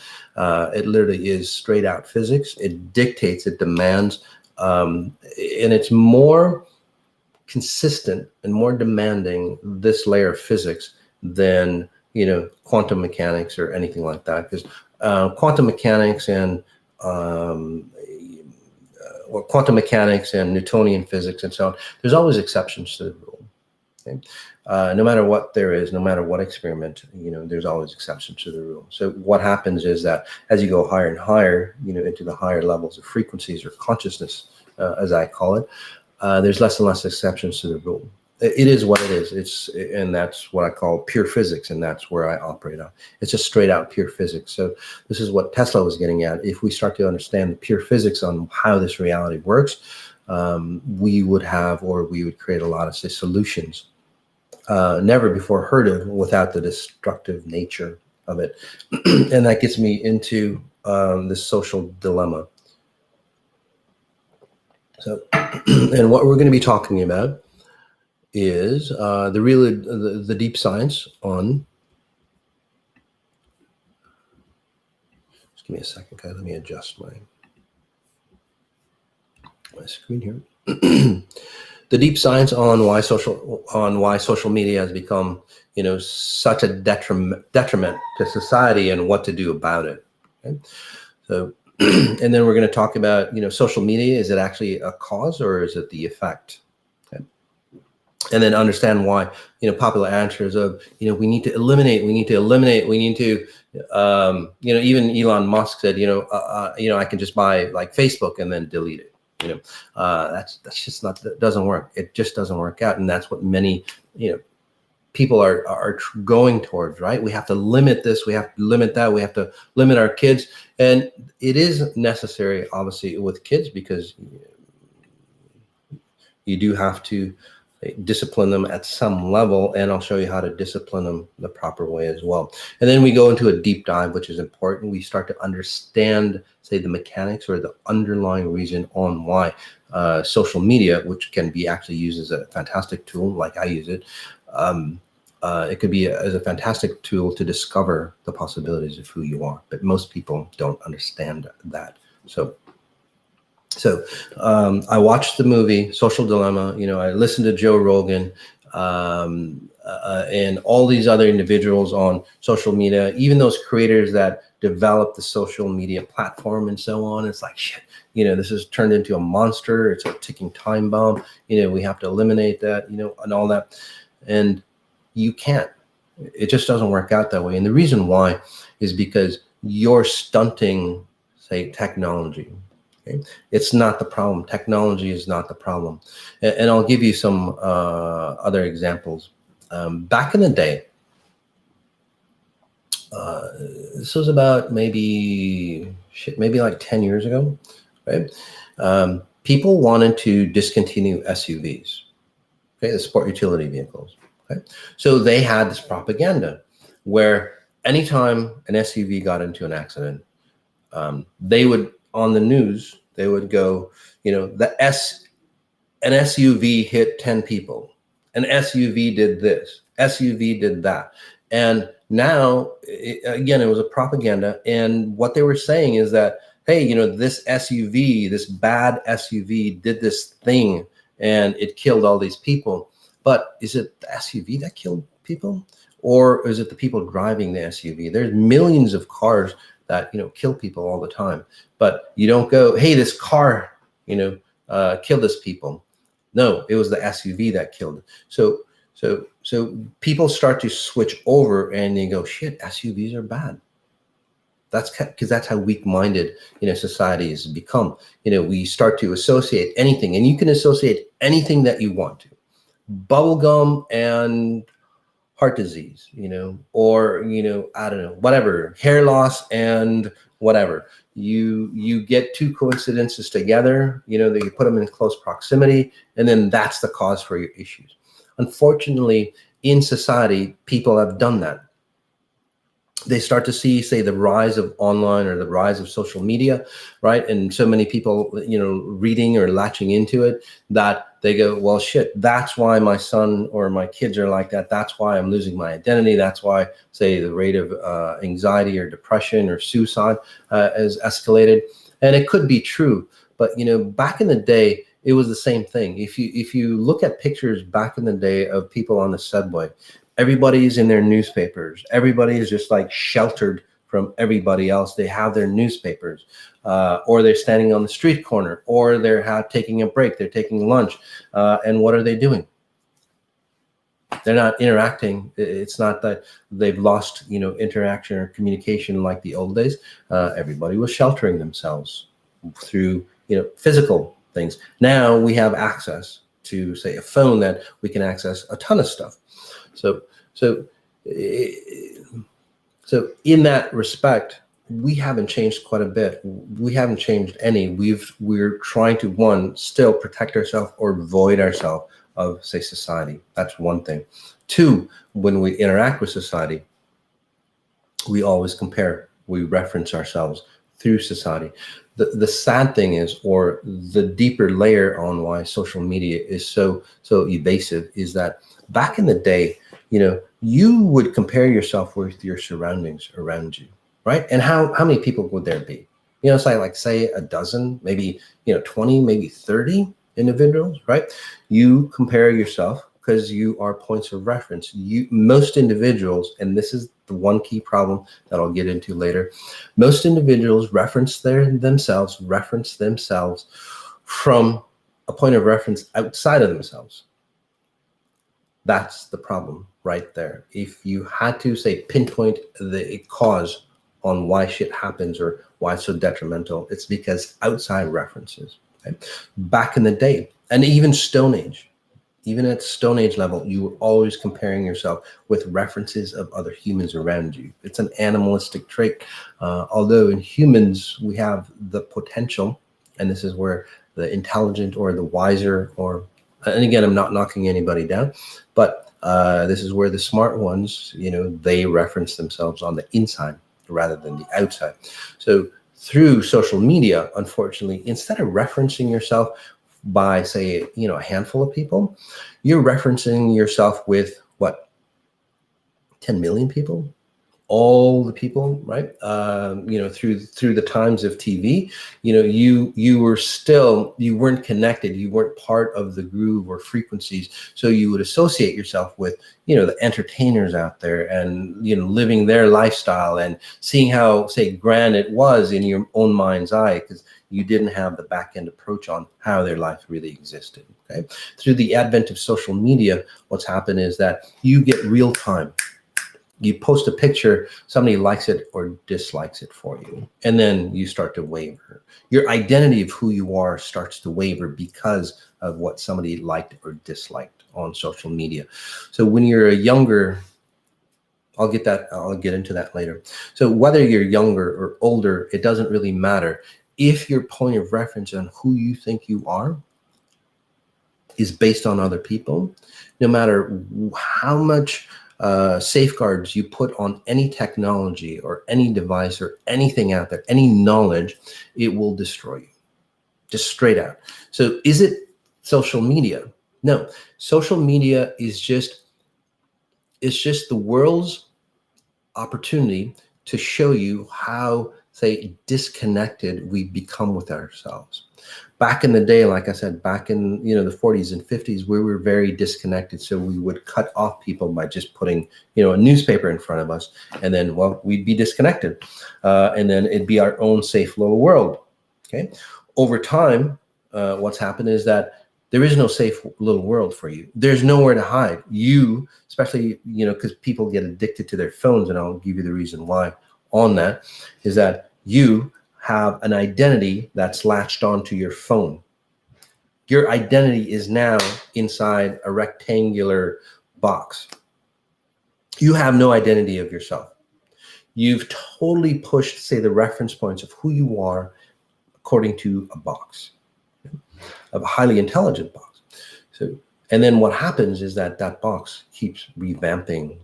It literally is straight out physics. It dictates, it demands, and it's more consistent and more demanding, this layer of physics, than, quantum mechanics or anything like that. Because quantum mechanics and quantum mechanics and Newtonian physics and so on, there's always exceptions to the rule. Okay? No matter what there is, no matter what experiment, there's always exceptions to the rule. So what happens is that as you go higher and higher, into the higher levels of frequencies or consciousness, as I call it, there's less and less exceptions to the rule. It is what it is. And that's what I call pure physics, and that's where I operate on. It's just straight out pure physics. So this is what Tesla was getting at. If we start to understand the pure physics on how this reality works, we would create a lot of, say, solutions never before heard of without the destructive nature of it. And that gets me into this social dilemma. So, and what we're going to be talking about is the deep science on. Just give me a second, guys. Let me adjust my screen here. The deep science on why social media has become, such a detriment to society and what to do about it. Okay? So, and then we're going to talk about, social media. Is it actually a cause or is it the effect? Okay? And then understand why, popular answers of, we need to eliminate, even Elon Musk said, I can just buy like Facebook and then delete it. That's just not, that doesn't work. It just doesn't work out. And that's what many, people are going towards, right? We have to limit this, we have to limit that, we have to limit our kids. And it is necessary, obviously, with kids, because you do have to discipline them at some level, and I'll show you how to discipline them the proper way as well. And then we go into a deep dive, which is important. We start to understand, say, the mechanics or the underlying reason on why social media, which can be actually used as a fantastic tool, like I use it, it could be as a fantastic tool to discover the possibilities of who you are, but most people don't understand that. So I watched the movie Social Dilemma. I listened to Joe Rogan and all these other individuals on social media, even those creators that develop the social media platform and so on. It's like, shit, this has turned into a monster. It's a ticking time bomb. We have to eliminate that, and all that. And you can't. It just doesn't work out that way. And the reason why is because you're stunting, say, technology. Okay? It's not the problem. Technology is not the problem. And I'll give you some other examples. Back in the day, this was about maybe like 10 years ago, right? People wanted to discontinue SUVs, okay, the sport utility vehicles. Okay? So they had this propaganda where anytime an SUV got into an accident, they would, on the news, they would go, an SUV hit 10 people, an SUV did this, SUV did that. And now, it was a propaganda. And what they were saying is that, hey, this SUV, this bad SUV did this thing and it killed all these people. But is it the SUV that killed people, or is it the people driving the SUV? There's millions of cars that, kill people all the time, but you don't go, hey, this car, killed this people. No, it was the SUV that killed. So people start to switch over and they go, shit, SUVs are bad. That's because that's how weak-minded, society has become. We start to associate anything, and you can associate anything that you want to. Bubblegum and heart disease, or, I don't know, whatever, hair loss and whatever. You get two coincidences together, that you put them in close proximity, and then that's the cause for your issues. Unfortunately, in society, people have done that. They start to see, say, the rise of online or the rise of social media, right? And so many people, reading or latching into it, that they go, well, shit, that's why my son or my kids are like that. That's why I'm losing my identity. That's why, say, the rate of anxiety or depression or suicide has escalated. And it could be true, but back in the day, it was the same thing. If you look at pictures back in the day of people on the subway, everybody's in their newspapers. Everybody is just like sheltered from everybody else. They have their newspapers, or they're standing on the street corner, or they're taking a break. They're taking lunch, and what are they doing? They're not interacting. It's not that they've lost, interaction or communication like the old days. Everybody was sheltering themselves through, physical things. Now we have access to, say, a phone that we can access a ton of stuff. So in that respect, we haven't changed quite a bit. We haven't changed any. We're trying to, one, still protect ourselves or void ourselves of, say, society. That's one thing. Two, when we interact with society, we always compare. We reference ourselves through society. The sad thing is, or the deeper layer on why social media is so evasive, is that back in the day, you would compare yourself with your surroundings around you, right? And how many people would there be? It's like say a dozen, maybe 20, maybe 30 individuals, right? You compare yourself because you are points of reference. Most individuals, and this is the one key problem that I'll get into later, most individuals reference themselves from a point of reference outside of themselves. That's the problem right there. If you had to, say, pinpoint the cause on why shit happens or why it's so detrimental, it's because outside references. Okay? Back in the day, and even Stone Age, even at Stone Age level, you were always comparing yourself with references of other humans around you. It's an animalistic trait. Although in humans, we have the potential, and this is where the intelligent or the wiser, and again, I'm not knocking anybody down, but this is where the smart ones, they reference themselves on the inside rather than the outside. So through social media, unfortunately, instead of referencing yourself by, say, a handful of people, you're referencing yourself with what, 10 million people? All the people, right? Through the times of TV, you weren't connected. You weren't part of the groove or frequencies. So you would associate yourself with, the entertainers out there and, living their lifestyle and seeing how, say, grand it was in your own mind's eye, because you didn't have the back end approach on how their life really existed. Okay. Through the advent of social media, what's happened is that you get real time. You post a picture, somebody likes it or dislikes it for you, and then you start to waver. Your identity of who you are starts to waver because of what somebody liked or disliked on social media. So when you're a younger, I'll get into that later. So whether you're younger or older, it doesn't really matter. If your point of reference on who you think you are is based on other people, no matter how much safeguards you put on any technology or any device or anything out there, any knowledge, it will destroy you, just straight out. So is it social media? No, social media is just the world's opportunity to show you how, say, disconnected we become with ourselves. Back in the day, like I said, back in the 40s and 50s, we were very disconnected. So we would cut off people by just putting a newspaper in front of us, and then, well, we'd be disconnected, and then it'd be our own safe little world. Okay, over time, what's happened is that there is no safe little world for you. There's nowhere to hide. You, especially because people get addicted to their phones, and I'll give you the reason why on that, is that you have an identity that's latched onto your phone. Your identity is now inside a rectangular box. You have no identity of yourself. You've totally pushed, say, the reference points of who you are according to a box, a highly intelligent box. And then what happens is that that box keeps revamping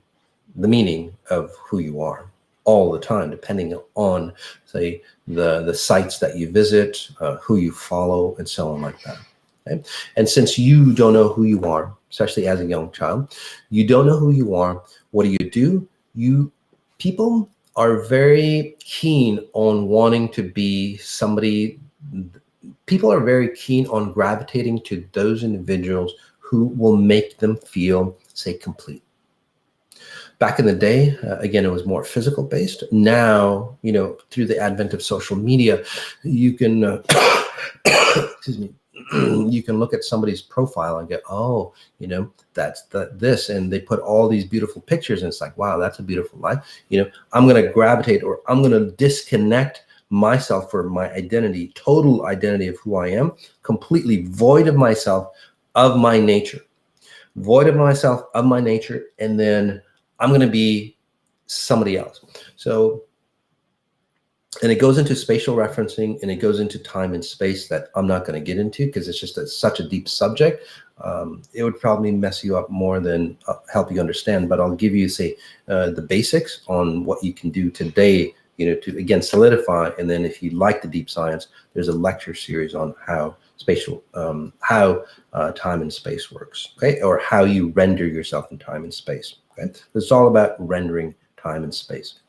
the meaning of who you are all the time, depending on, say, the sites that you visit, who you follow, and so on like that. Okay? And since you don't know who you are, especially as a young child, you don't know who you are. What do? People are very keen on wanting to be somebody. People are very keen on gravitating to those individuals who will make them feel, say, complete. Back in the day, again, it was more physical based. Now, through the advent of social media, you can, excuse me, you can look at somebody's profile and go, oh, that's this, and they put all these beautiful pictures, and it's like, wow, that's a beautiful life. I'm going to gravitate, or I'm going to disconnect myself for my identity, total identity of who I am, completely void of myself, of my nature, and then I'm going to be somebody else. So, and it goes into spatial referencing, and it goes into time and space that I'm not going to get into because it's just such a deep subject. It would probably mess you up more than help you understand, but I'll give you, say, the basics on what you can do today, to, again, solidify. And then if you like the deep science, there's a lecture series on how time and space works, okay? Or how you render yourself in time and space, okay? It's all about rendering time and space.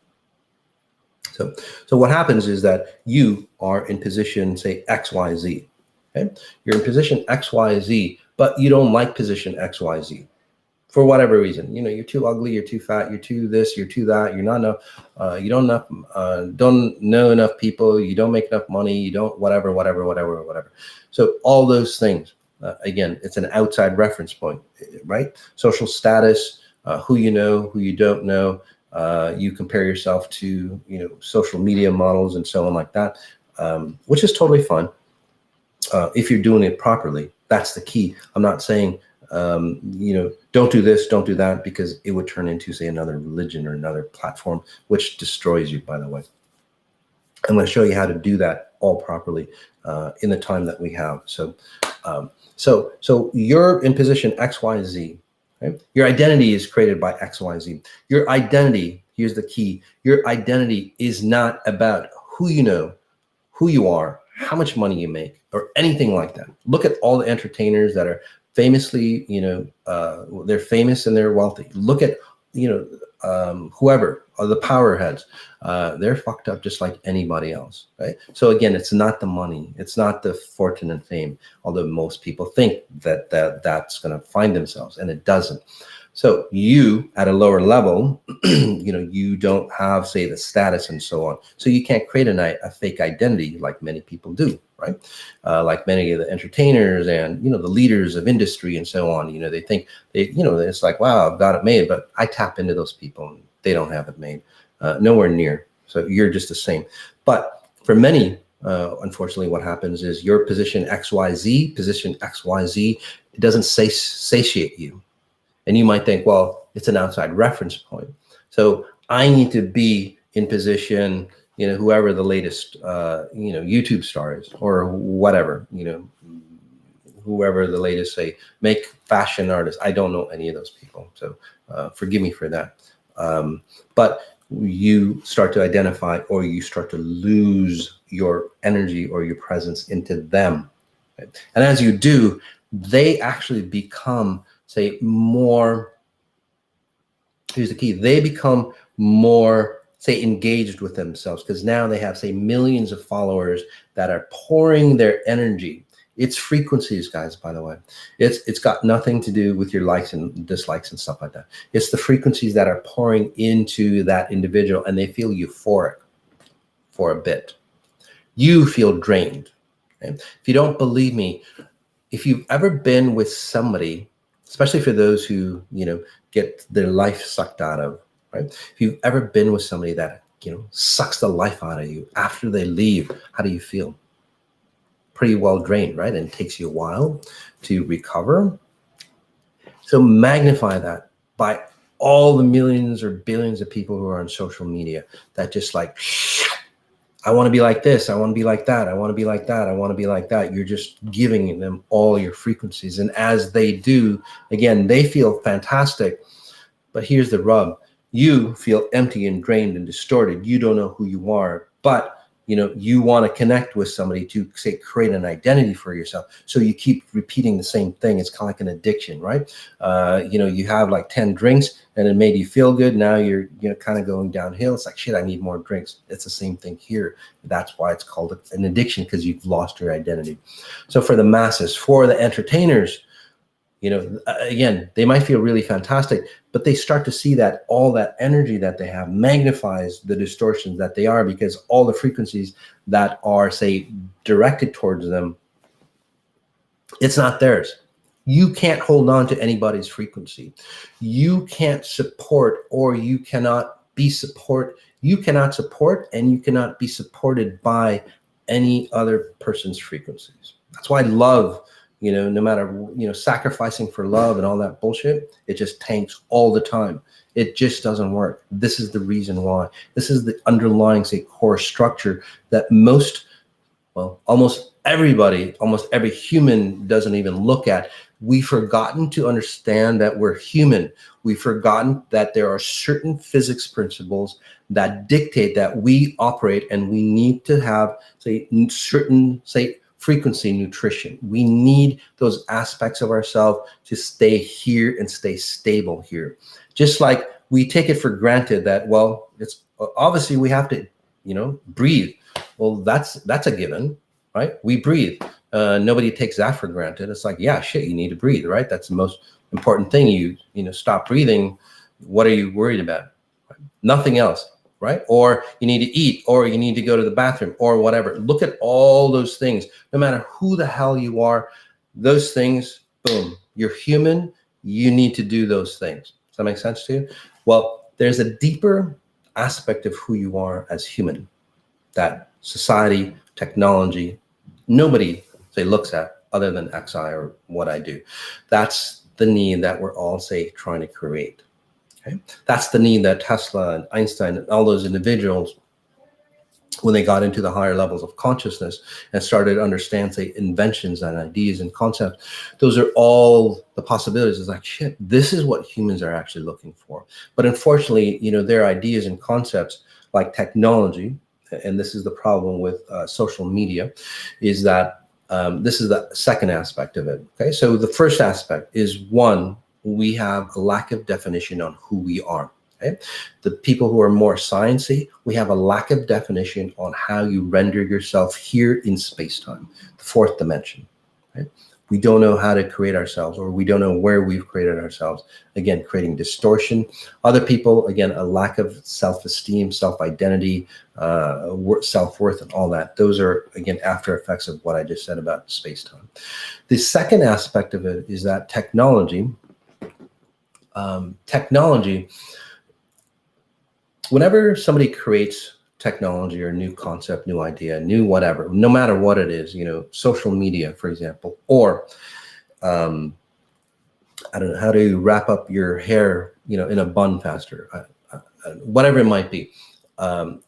So what happens is that you are in position, say, XYZ, okay? You're in position XYZ, but you don't like position XYZ for whatever reason. You're too ugly, you're too fat, you're too this, you're too that, you're not enough, you don't know enough people, you don't make enough money, you don't whatever. So all those things, again, it's an outside reference point, right? Social status, who you know, who you don't know. You compare yourself to, social media models and so on like that, which is totally fine. If you're doing it properly, that's the key. I'm not saying, don't do this, don't do that, because it would turn into, say, another religion or another platform, which destroys you, by the way. I'm going to show you how to do that all properly in the time that we have. So you're in position XYZ. Okay? Your identity is created by XYZ. Your identity, here's the key, your identity is not about who you know, who you are, how much money you make, or anything like that. Look at all the entertainers that are famously, they're famous and they're wealthy. Look at, whoever, the power heads, they're fucked up just like anybody else, right? So again, it's not the money, it's not the fortune and fame, although most people think that's going to find themselves, and it doesn't. So you, at a lower level, you don't have, say, the status and so on. So you can't create a fake identity like many people do, right? Like many of the entertainers and, the leaders of industry and so on, they think it's like, wow, I've got it made, but I tap into those people and they don't have it made, nowhere near. So you're just the same. But for many, unfortunately, what happens is your position XYZ, it doesn't satiate you. And you might think, well, it's an outside reference point. So I need to be in position, whoever the latest, YouTube star is, or whatever, whoever the latest, say, make fashion artist. I don't know any of those people. So forgive me for that. But you start to identify, or you start to lose your energy or your presence into them. Right? And as you do, they actually become, say, more, here's the key, they become more, say, engaged with themselves, because now they have, say, millions of followers that are pouring their energy. It's frequencies, guys, by the way. It's got nothing to do with your likes and dislikes and stuff like that. It's the frequencies that are pouring into that individual, and they feel euphoric for a bit. You feel drained. Okay? If you don't believe me, if you've ever been with somebody, especially for those who, get their life sucked out of, right? If you've ever been with somebody that, sucks the life out of you, after they leave, how do you feel? Pretty well drained, right? And it takes you a while to recover. So magnify that by all the millions or billions of people who are on social media that just like I want to be like this. I want to be like that. I want to be like that. I want to be like that. You're just giving them all your frequencies. And as they do, again, they feel fantastic. But here's the rub. You feel empty and drained and distorted. You don't know who you are. But you want to connect with somebody to say create an identity for yourself. So you keep repeating the same thing. It's kind of like an addiction, right? You have like 10 drinks and it made you feel good. Now you're kind of going downhill. It's like, shit, I need more drinks. It's the same thing here. That's why it's called an addiction, because you've lost your identity. So for the masses, for the entertainers, again, they might feel really fantastic, but they start to see that all that energy that they have magnifies the distortions that they are, because all the frequencies that are, say, directed towards them, it's not theirs. You can't hold on to anybody's frequency. You can't support, or you cannot be support. You cannot support and you cannot be supported by any other person's frequencies. That's why love, no matter, sacrificing for love and all that bullshit, it just tanks all the time. It just doesn't work. This is the reason why. This is the underlying, say, core structure that almost everybody, almost every human doesn't even look at. We've forgotten to understand that we're human. We've forgotten that there are certain physics principles that dictate that we operate, and we need to have, say, certain, say, frequency nutrition. We need those aspects of ourselves to stay here and stay stable here. Just like we take it for granted that, it's obviously we have to, breathe. Well, that's a given, right? We breathe. Nobody takes that for granted. It's like, yeah, shit, you need to breathe, right? That's the most important thing. You stop breathing. What are you worried about? Nothing else. Right? Or you need to eat, or you need to go to the bathroom, or whatever. Look at all those things. No matter who the hell you are, those things, boom, you're human. You need to do those things. Does that make sense to you? Well, there's a deeper aspect of who you are as human that society, technology, nobody, say, looks at other than XI or what I do. That's the need that we're all, say, trying to create. Okay? That's the need that Tesla and Einstein and all those individuals, when they got into the higher levels of consciousness and started to understand, say, inventions and ideas and concepts, those are all the possibilities. It's like, shit, this is what humans are actually looking for. But unfortunately, their ideas and concepts like technology, and this is the problem with social media, is that this is the second aspect of it. Okay, so the first aspect is, one, we have a lack of definition on who we are. Okay? The people who are more sciencey, we have a lack of definition on how you render yourself here in space-time, the fourth dimension. Okay? We don't know how to create ourselves, or we don't know where we've created ourselves. Again, creating distortion. Other people, again, a lack of self-esteem, self-identity, self-worth, and all that. Those are, again, after effects of what I just said about space-time. The second aspect of it is that technology, whenever somebody creates technology or new concept, new idea, new whatever, no matter what it is, social media, for example, or I don't know, how to wrap up your hair, in a bun faster, whatever it might be,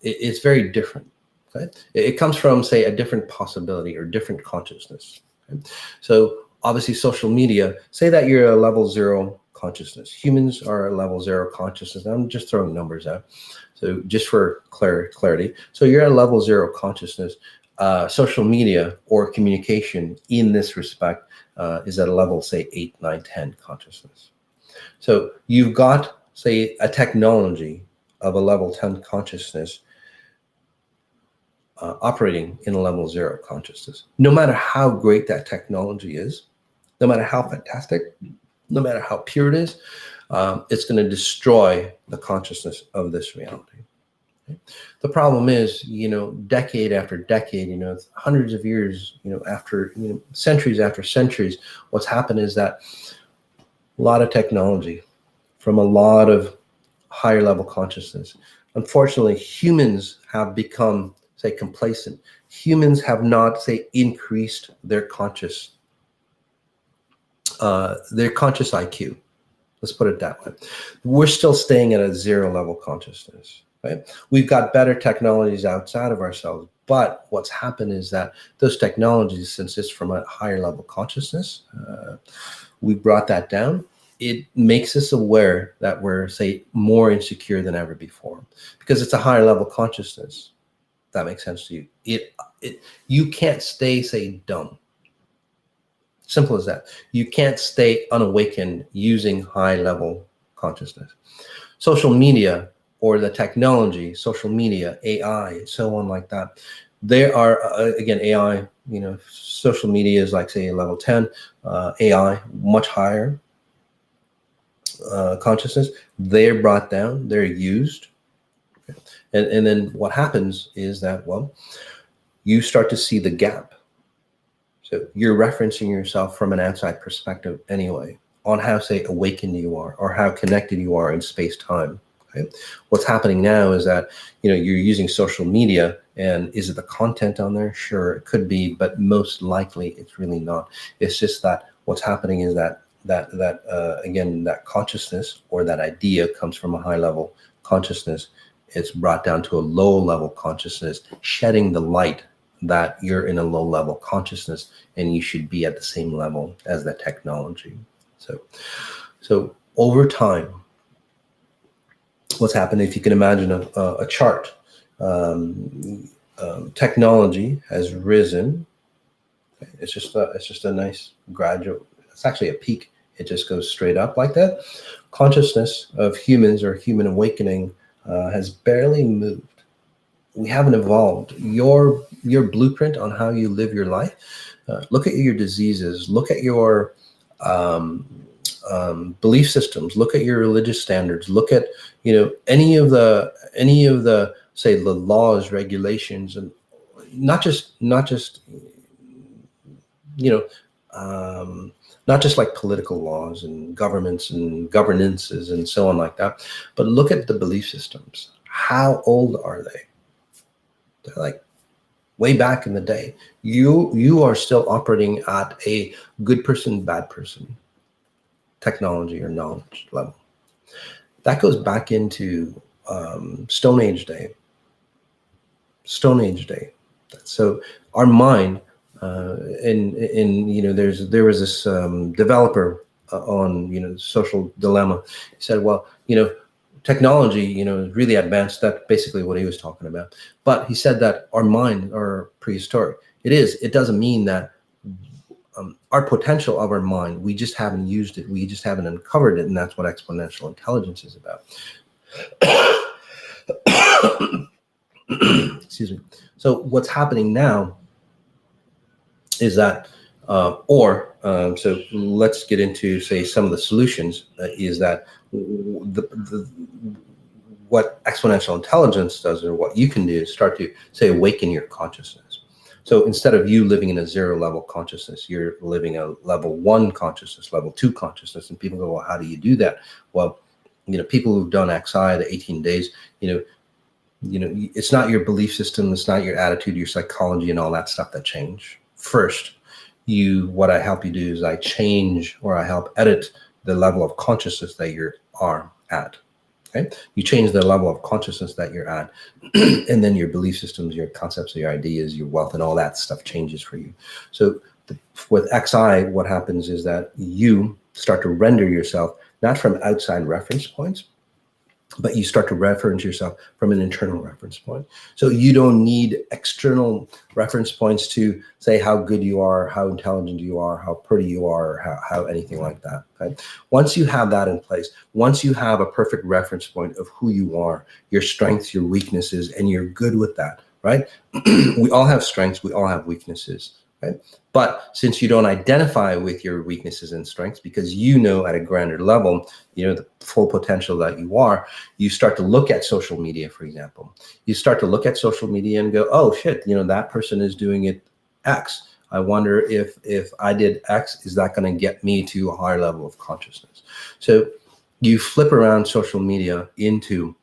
it's very different. Okay? It comes from, say, a different possibility or different consciousness. Okay? So obviously social media, say that you're a level 0 consciousness. Humans are a level 0 consciousness. I'm just throwing numbers out. So just for clarity. So you're at a level 0 consciousness. Social media or communication in this respect is at a level, say, 8, 9, 10 consciousness. So you've got, say, a technology of a level 10 consciousness operating in a level 0 consciousness. No matter how great that technology is, no matter how fantastic, no matter how pure it is, it's going to destroy the consciousness of this reality. Okay? The problem is, decade after decade, hundreds of years, after, centuries after centuries, what's happened is that a lot of technology from a lot of higher level consciousness. Unfortunately, humans have become, say, complacent. Humans have not, say, increased their conscious IQ. Let's put it that way. We're still staying at a 0 level consciousness. right? We've got better technologies outside of ourselves, but what's happened is that those technologies, since it's from a higher level consciousness, we brought that down. It makes us aware that we're, say, more insecure than ever before because it's a higher level consciousness. That makes sense to you. You can't stay, say, dumb. Simple as that. You can't stay unawakened using high level consciousness. Social media or the technology, social media, AI, so on like that. There are, again, AI, social media is like, say, a level 10, AI, much higher consciousness. They're brought down, they're used. And then what happens is that, well, you start to see the gap. So you're referencing yourself from an outside perspective anyway, on how, say, awakened you are or how connected you are in space-time. Okay? What's happening now is that, you're using social media, and is it the content on there? Sure, it could be, but most likely it's really not. It's just that what's happening is that again, that consciousness or that idea comes from a high level consciousness. It's brought down to a low level consciousness, shedding the light that you're in a low level consciousness and you should be at the same level as that technology. So over time, what's happened, if you can imagine a chart, technology has risen. It's just a nice gradual, it's actually a peak. It just goes straight up like that. Consciousness of humans or human awakening has barely moved. We haven't evolved. Your blueprint on how you live your life, look at your diseases, look at your belief systems, look at your religious standards, look at any of the say the laws, regulations, and not just like political laws and governments and governances and so on like that, but look at the belief systems. How old are they? They're like way back in the day. You are still operating at a good person, bad person technology or knowledge level. That goes back into Stone Age day. So our mind, there was this developer on Social Dilemma. He said, well, technology, is really advanced. That's basically what he was talking about. But he said that our mind are prehistoric. It doesn't mean that our potential of our mind, we just haven't used it. We just haven't uncovered it. And that's what exponential intelligence is about. Excuse me. So what's happening now is that, so let's get into, say, some of the solutions, is that what exponential intelligence does, or what you can do, is start to, say, awaken your consciousness. So instead of you living in a 0 level consciousness, you're living a level 1 consciousness, level 2 consciousness. And people go, well, how do you do that? Well, people who've done XI, the 18 days, it's not your belief system, it's not your attitude, your psychology and all that stuff that change. First, what I help you do is I change, or I help edit the level of consciousness that you are at. Okay? You change the level of consciousness that you're at, and then your belief systems, your concepts, your ideas, your wealth, and all that stuff changes for you. So with XI, what happens is that you start to render yourself not from outside reference points, but you start to reference yourself from an internal reference point. So you don't need external reference points to say how good you are, how intelligent you are, how pretty you are, or how anything like that. Okay? Once you have that in place, once you have a perfect reference point of who you are, your strengths, your weaknesses, and you're good with that, right? We all have strengths, we all have weaknesses. Right? But since you don't identify with your weaknesses and strengths, because at a grander level, the full potential that you are, you start to look at social media, for example. You start to look at social media and go, oh shit, that person is doing it X. I wonder if I did X, is that going to get me to a higher level of consciousness? So you flip around social media into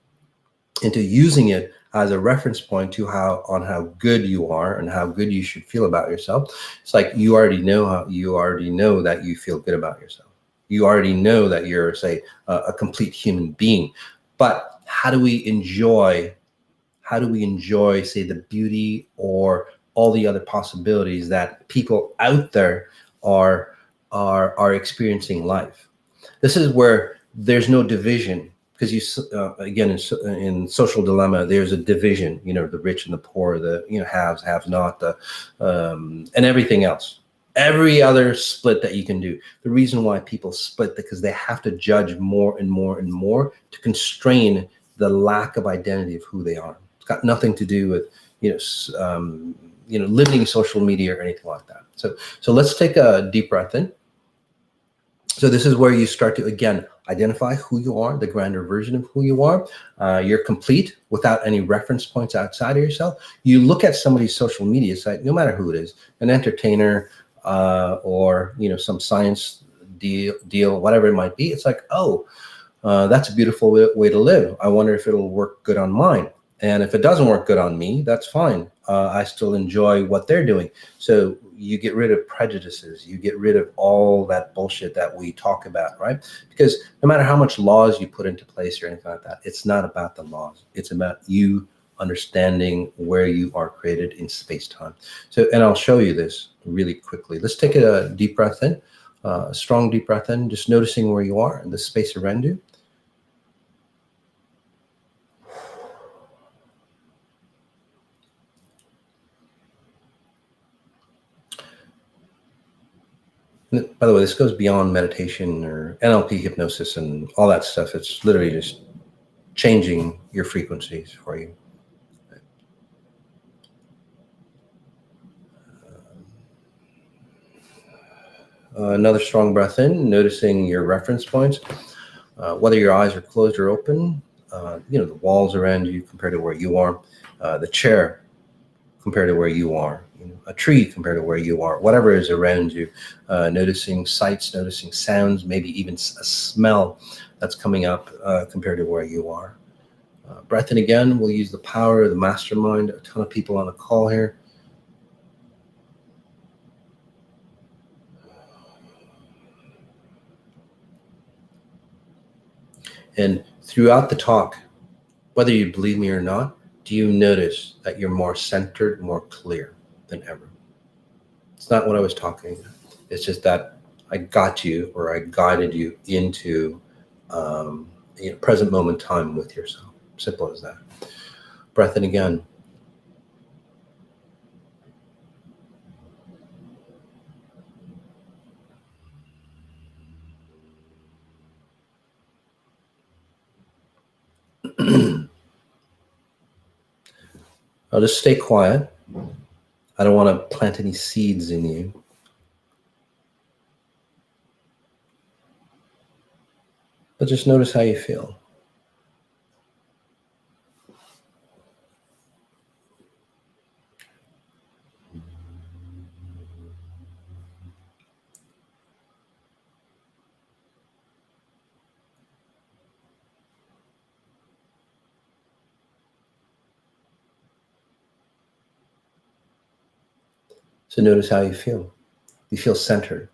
using it as a reference point to how good you are and how good you should feel about yourself. It's like you already know that you feel good about yourself. You already know that you're, say, a complete human being. But how do we enjoy, say, the beauty or all the other possibilities that people out there are experiencing life. This is where there's no division, because again, in social dilemma, there's a division. The rich and the poor, the haves, have not, and everything else. Every other split that you can do. The reason why people split, because they have to judge more and more and more to constrain the lack of identity of who they are. It's got nothing to do with limiting social media or anything like that. So let's take a deep breath in. So this is where you start to, again, identify who you are, the grander version of who you are. You're complete without any reference points outside of yourself. You look at somebody's social media site, no matter who it is, an entertainer or some science deal, whatever it might be. It's like, oh, that's a beautiful way to live. I wonder if it'll work good on mine. And if it doesn't work good on me, that's fine. I still enjoy what they're doing. So you get rid of prejudices. You get rid of all that bullshit that we talk about, right? Because no matter how much laws you put into place or anything like that, it's not about the laws. It's about you understanding where you are created in space-time. So, and I'll show you this really quickly. Let's take a deep breath in, a strong deep breath in, just noticing where you are in the space around you. By the way, this goes beyond meditation or NLP hypnosis and all that stuff. It's literally just changing your frequencies for you. Another strong breath in, noticing your reference points, whether your eyes are closed or open, the walls around you compared to where you are, the chair compared to where you are, a tree compared to where you are, whatever is around you, noticing sights, noticing sounds, maybe even a smell that's coming up compared to where you are. Breath in again, we'll use the power of the mastermind, a ton of people on a call here. And throughout the talk, whether you believe me or not, do you notice that you're more centered, more clear than ever? It's not what I was talking about. It's just that I got you, or I guided you into present moment time with yourself. Simple as that. Breath in again. I'll just stay quiet. I don't want to plant any seeds in you. But just notice how you feel. So notice how you feel. You feel centered.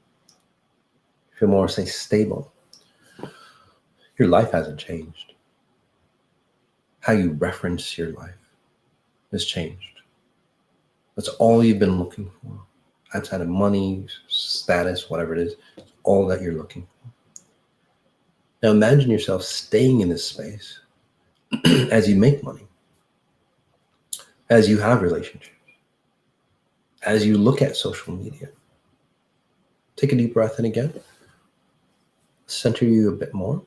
You feel more, say, stable. Your life hasn't changed. How you reference your life has changed. That's all you've been looking for. Outside of money, status, whatever it is, it's all that you're looking for. Now imagine yourself staying in this space as you make money, as you have relationships, as you look at social media. Take a deep breath in again. Center you a bit more.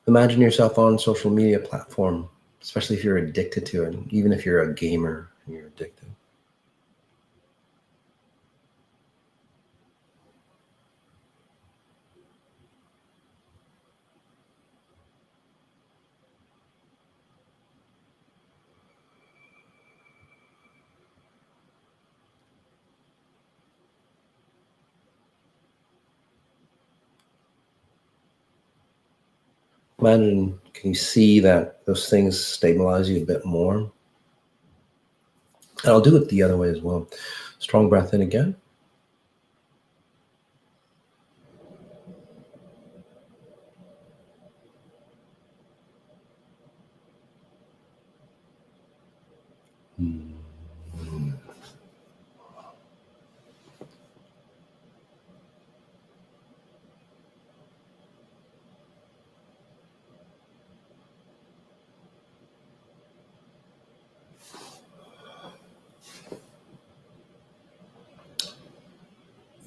Imagine yourself on social media platform, especially if you're addicted to it, even if you're a gamer and you're addicted. Imagine, can you see that those things stabilize you a bit more? And I'll do it the other way as well. Strong breath in again.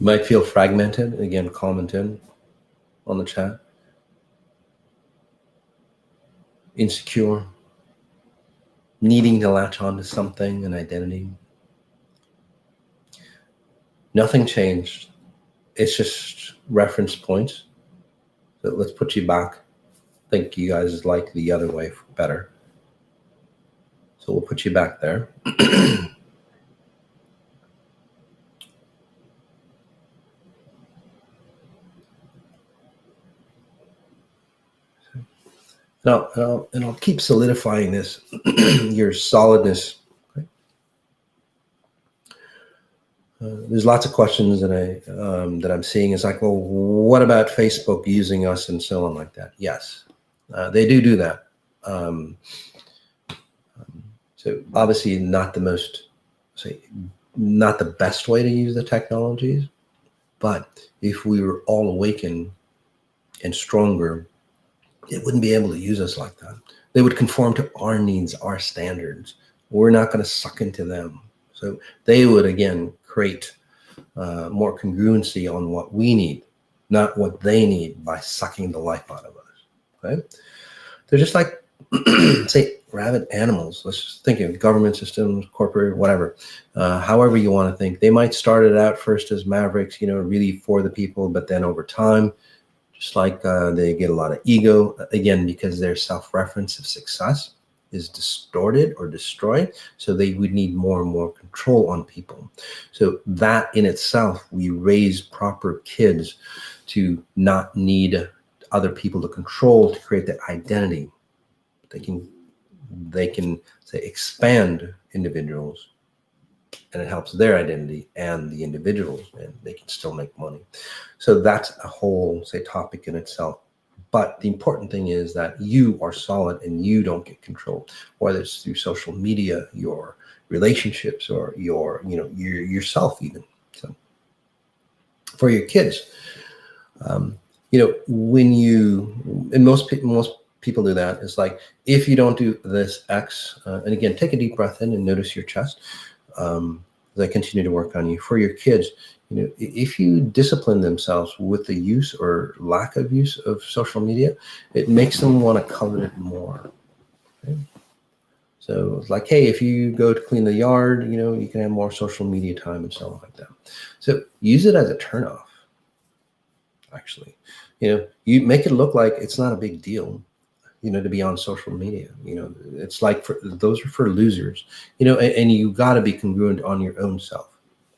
Might feel fragmented. Again, comment in on the chat. Insecure. Needing to latch onto something, an identity. Nothing changed. It's just reference points. So let's put you back. I think you guys like the other way better. So we'll put you back there. And I'll keep solidifying this, your solidness. Okay? There's lots of questions that I'm seeing. It's like, well, what about Facebook using us and so on like that? Yes, they do that. So obviously not the best way to use the technologies, but if we were all awakened and stronger, it wouldn't be able to use us like that. They would conform to our needs, our standards. We're not going to suck into them. So they would, again, create more congruency on what we need, not what they need, by sucking the life out of us. Okay? They're just like, say, rabid animals. Let's just think of government systems, corporate, whatever. However you want to think. They might start it out first as mavericks, really for the people, but then over time, just like they get a lot of ego, again, because their self-reference of success is distorted or destroyed. So they would need more and more control on people. So that in itself, we raise proper kids to not need other people to control, to create that identity. They can say expand individuals, and it helps their identity and the individuals, and they can still make money. So that's a whole, say, topic in itself. But the important thing is that you are solid and you don't get controlled, whether it's through social media, your relationships, or yourself even. So for your kids, when you, and most people do that, it's like, if you don't do this X, and again, take a deep breath in and notice your chest. As I continue to work on you, for your kids, if you discipline themselves with the use or lack of use of social media, it makes them want to covet it more. Okay? So it's like, hey, if you go to clean the yard, you can have more social media time and so on like that. So use it as a turnoff. Actually, you make it look like it's not a big deal, to be on social media. It's like, those are for losers, and you got to be congruent on your own self.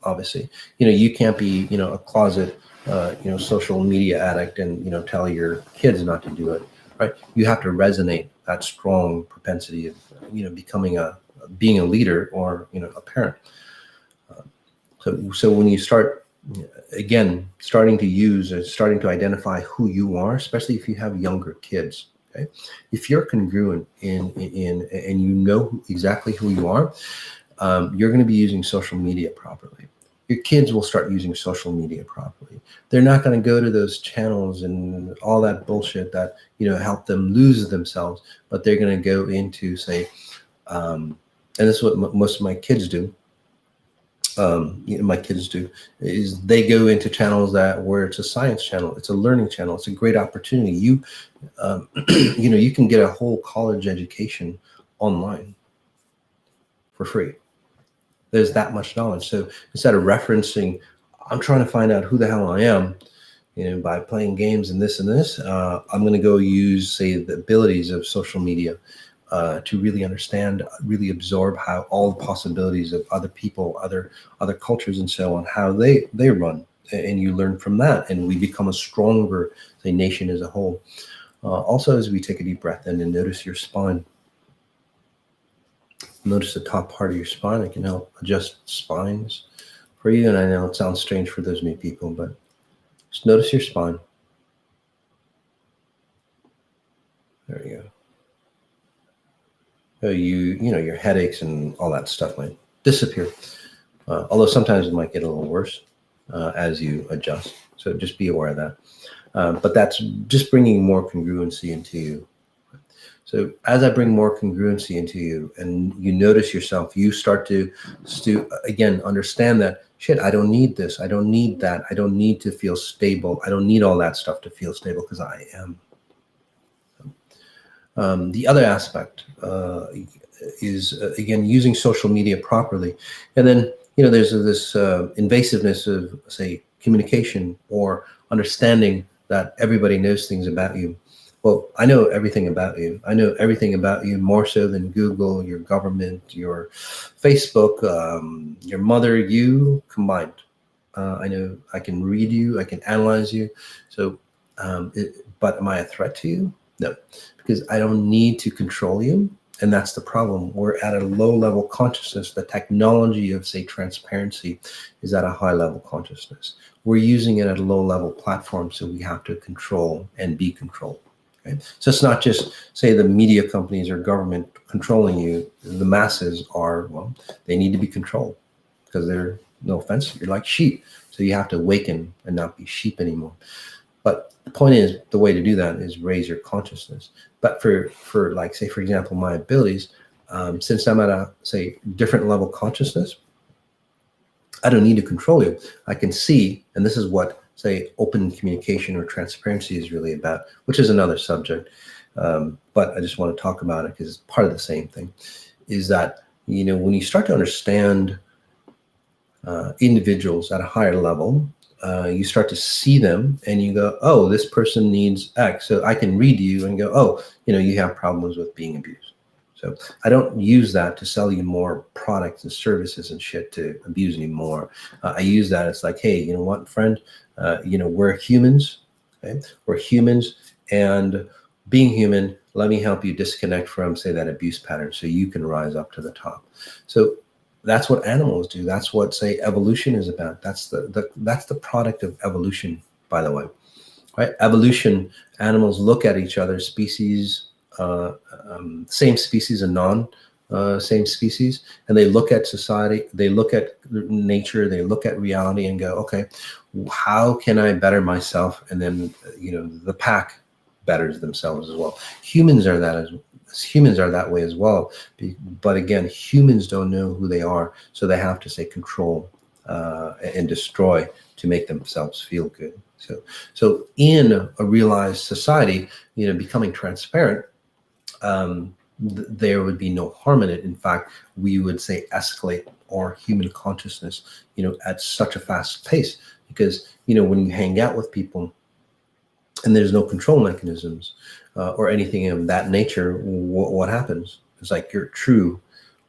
Obviously, you can't be, a closet, social media addict and, tell your kids not to do it, right? You have to resonate that strong propensity of, being a leader or, a parent. So when you start, again, starting to use or starting to identify who you are, especially if you have younger kids, okay? If you're congruent in and you know exactly who you are, you're going to be using social media properly. Your kids will start using social media properly. They're not going to go to those channels and all that bullshit that, help them lose themselves, but they're going to go into, say, and this is what most of my kids do. My kids do, is they go into channels where it's a science channel, it's a learning channel, it's a great opportunity. You can get a whole college education online for free. There's that much knowledge. So instead of referencing, I'm trying to find out who the hell I am, by playing games and this, I'm going to go use, say, the abilities of social media to really understand, really absorb how all the possibilities of other people, other cultures and so on, how they run. And you learn from that, and we become a stronger, say, nation as a whole. Also, as we take a deep breath in and notice your spine, notice the top part of your spine. I can help adjust spines for you. And I know it sounds strange for those new people, but just notice your spine. There you go. Your headaches and all that stuff might disappear. Although sometimes it might get a little worse as you adjust. So just be aware of that. But that's just bringing more congruency into you. So as I bring more congruency into you and you notice yourself, you start to again, understand that shit, I don't need this, I don't need that, I don't need to feel stable, I don't need all that stuff to feel stable because I am. The other aspect is again using social media properly, and then there's this invasiveness of, say, communication or understanding that everybody knows things about you. Well, I know everything about you. I know everything about you more so than Google, your government, your Facebook, your mother, you combined. I know I can read you, I can analyze you. So, but am I a threat to you? No, because I don't need to control you. And that's the problem. We're at a low level consciousness. The technology of, say, transparency is at a high level consciousness. We're using it at a low level platform, so we have to control and be controlled. Okay? So it's not just, say, the media companies or government controlling you. The masses are, well, they need to be controlled because they're, no offense, you're like sheep. So you have to awaken and not be sheep anymore. But the point is, the way to do that is raise your consciousness. But for like, say, for example, my abilities, since I'm at a, say, different level consciousness, I don't need to control you. I can see, and this is what, say, open communication or transparency is really about, which is another subject. But I just want to talk about it because it's part of the same thing, is that, when you start to understand individuals at a higher level, you start to see them and you go, oh, this person needs X. So I can read you and go, oh, you have problems with being abused. So I don't use that to sell you more products and services and shit to abuse anymore. I use that. It's like, hey, you know what, friend, we're humans. Okay? We're humans, and being human, let me help you disconnect from, say, that abuse pattern so you can rise up to the top. So that's what animals do. That's what, say, evolution is about. That's the product of evolution, by the way, right? Evolution, animals look at each other, species, same species and same species, and they look at society, they look at nature, they look at reality and go, okay, how can I better myself? And then, the pack betters themselves as well. Humans are that way as well. But again, humans don't know who they are, so they have to, say, control and destroy to make themselves feel good. So in a realized society, becoming transparent, there would be no harm in it. In fact, we would, say, escalate our human consciousness, at such a fast pace, because, when you hang out with people and there's no control mechanisms or anything of that nature, what happens? It's like you're true,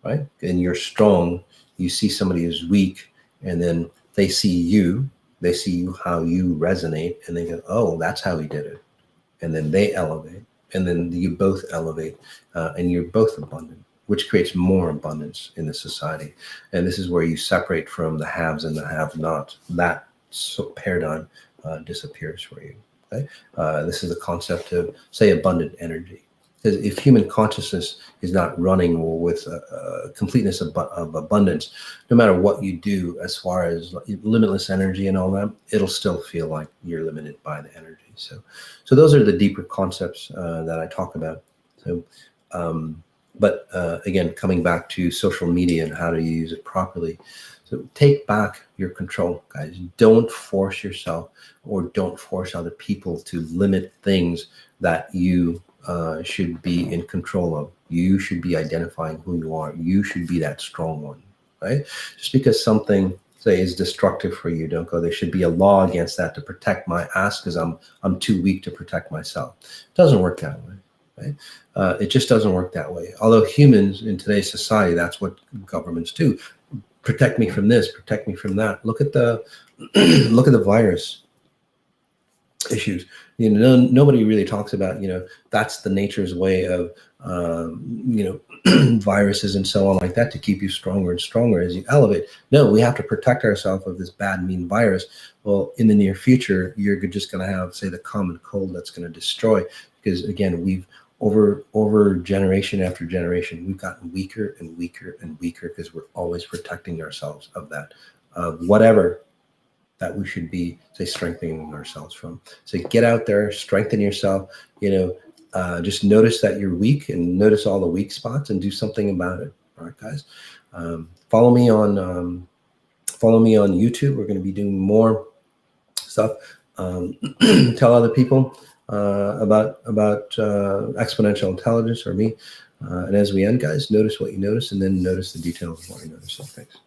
right? And you're strong. You see somebody who's weak, and then they see you how you resonate, and they go, oh, that's how he did it. And then they elevate, and then you both elevate, and you're both abundant, which creates more abundance in the society. And this is where you separate from the haves and the have-nots. That paradigm disappears for you. Okay? This is the concept of, say, abundant energy. Because if human consciousness is not running with completeness of abundance, no matter what you do as far as limitless energy and all that, it'll still feel like you're limited by the energy. So those are the deeper concepts that I talk about. So, but again, coming back to social media and how to use it properly. So take back your control, guys. Don't force yourself, or don't force other people to limit things that you should be in control of. You should be identifying who you are. You should be that strong one, right? Just because something, say, is destructive for you, don't go, there should be a law against that to protect my ass because I'm too weak to protect myself. It doesn't work that way. Right? It just doesn't work that way. Although humans in today's society, that's what governments do. Protect me from this, protect me from that. Look at the look at the virus issues. Nobody really talks about, that's the nature's way of, viruses and so on like that, to keep you stronger and stronger as you elevate. No, we have to protect ourselves of this bad, mean virus. Well, in the near future, you're just going to have, say, the common cold that's going to destroy, because again, we've over generation after generation, we've gotten weaker and weaker and weaker because we're always protecting ourselves of that, whatever that we should be, say, strengthening ourselves from. So get out there, strengthen yourself, just notice that you're weak and notice all the weak spots and do something about it. All right, guys. Follow me on Follow me on YouTube. We're going to be doing more stuff. Tell other people about exponential intelligence or me. And as we end, guys, notice what you notice, and then notice the details of what you notice. So thanks.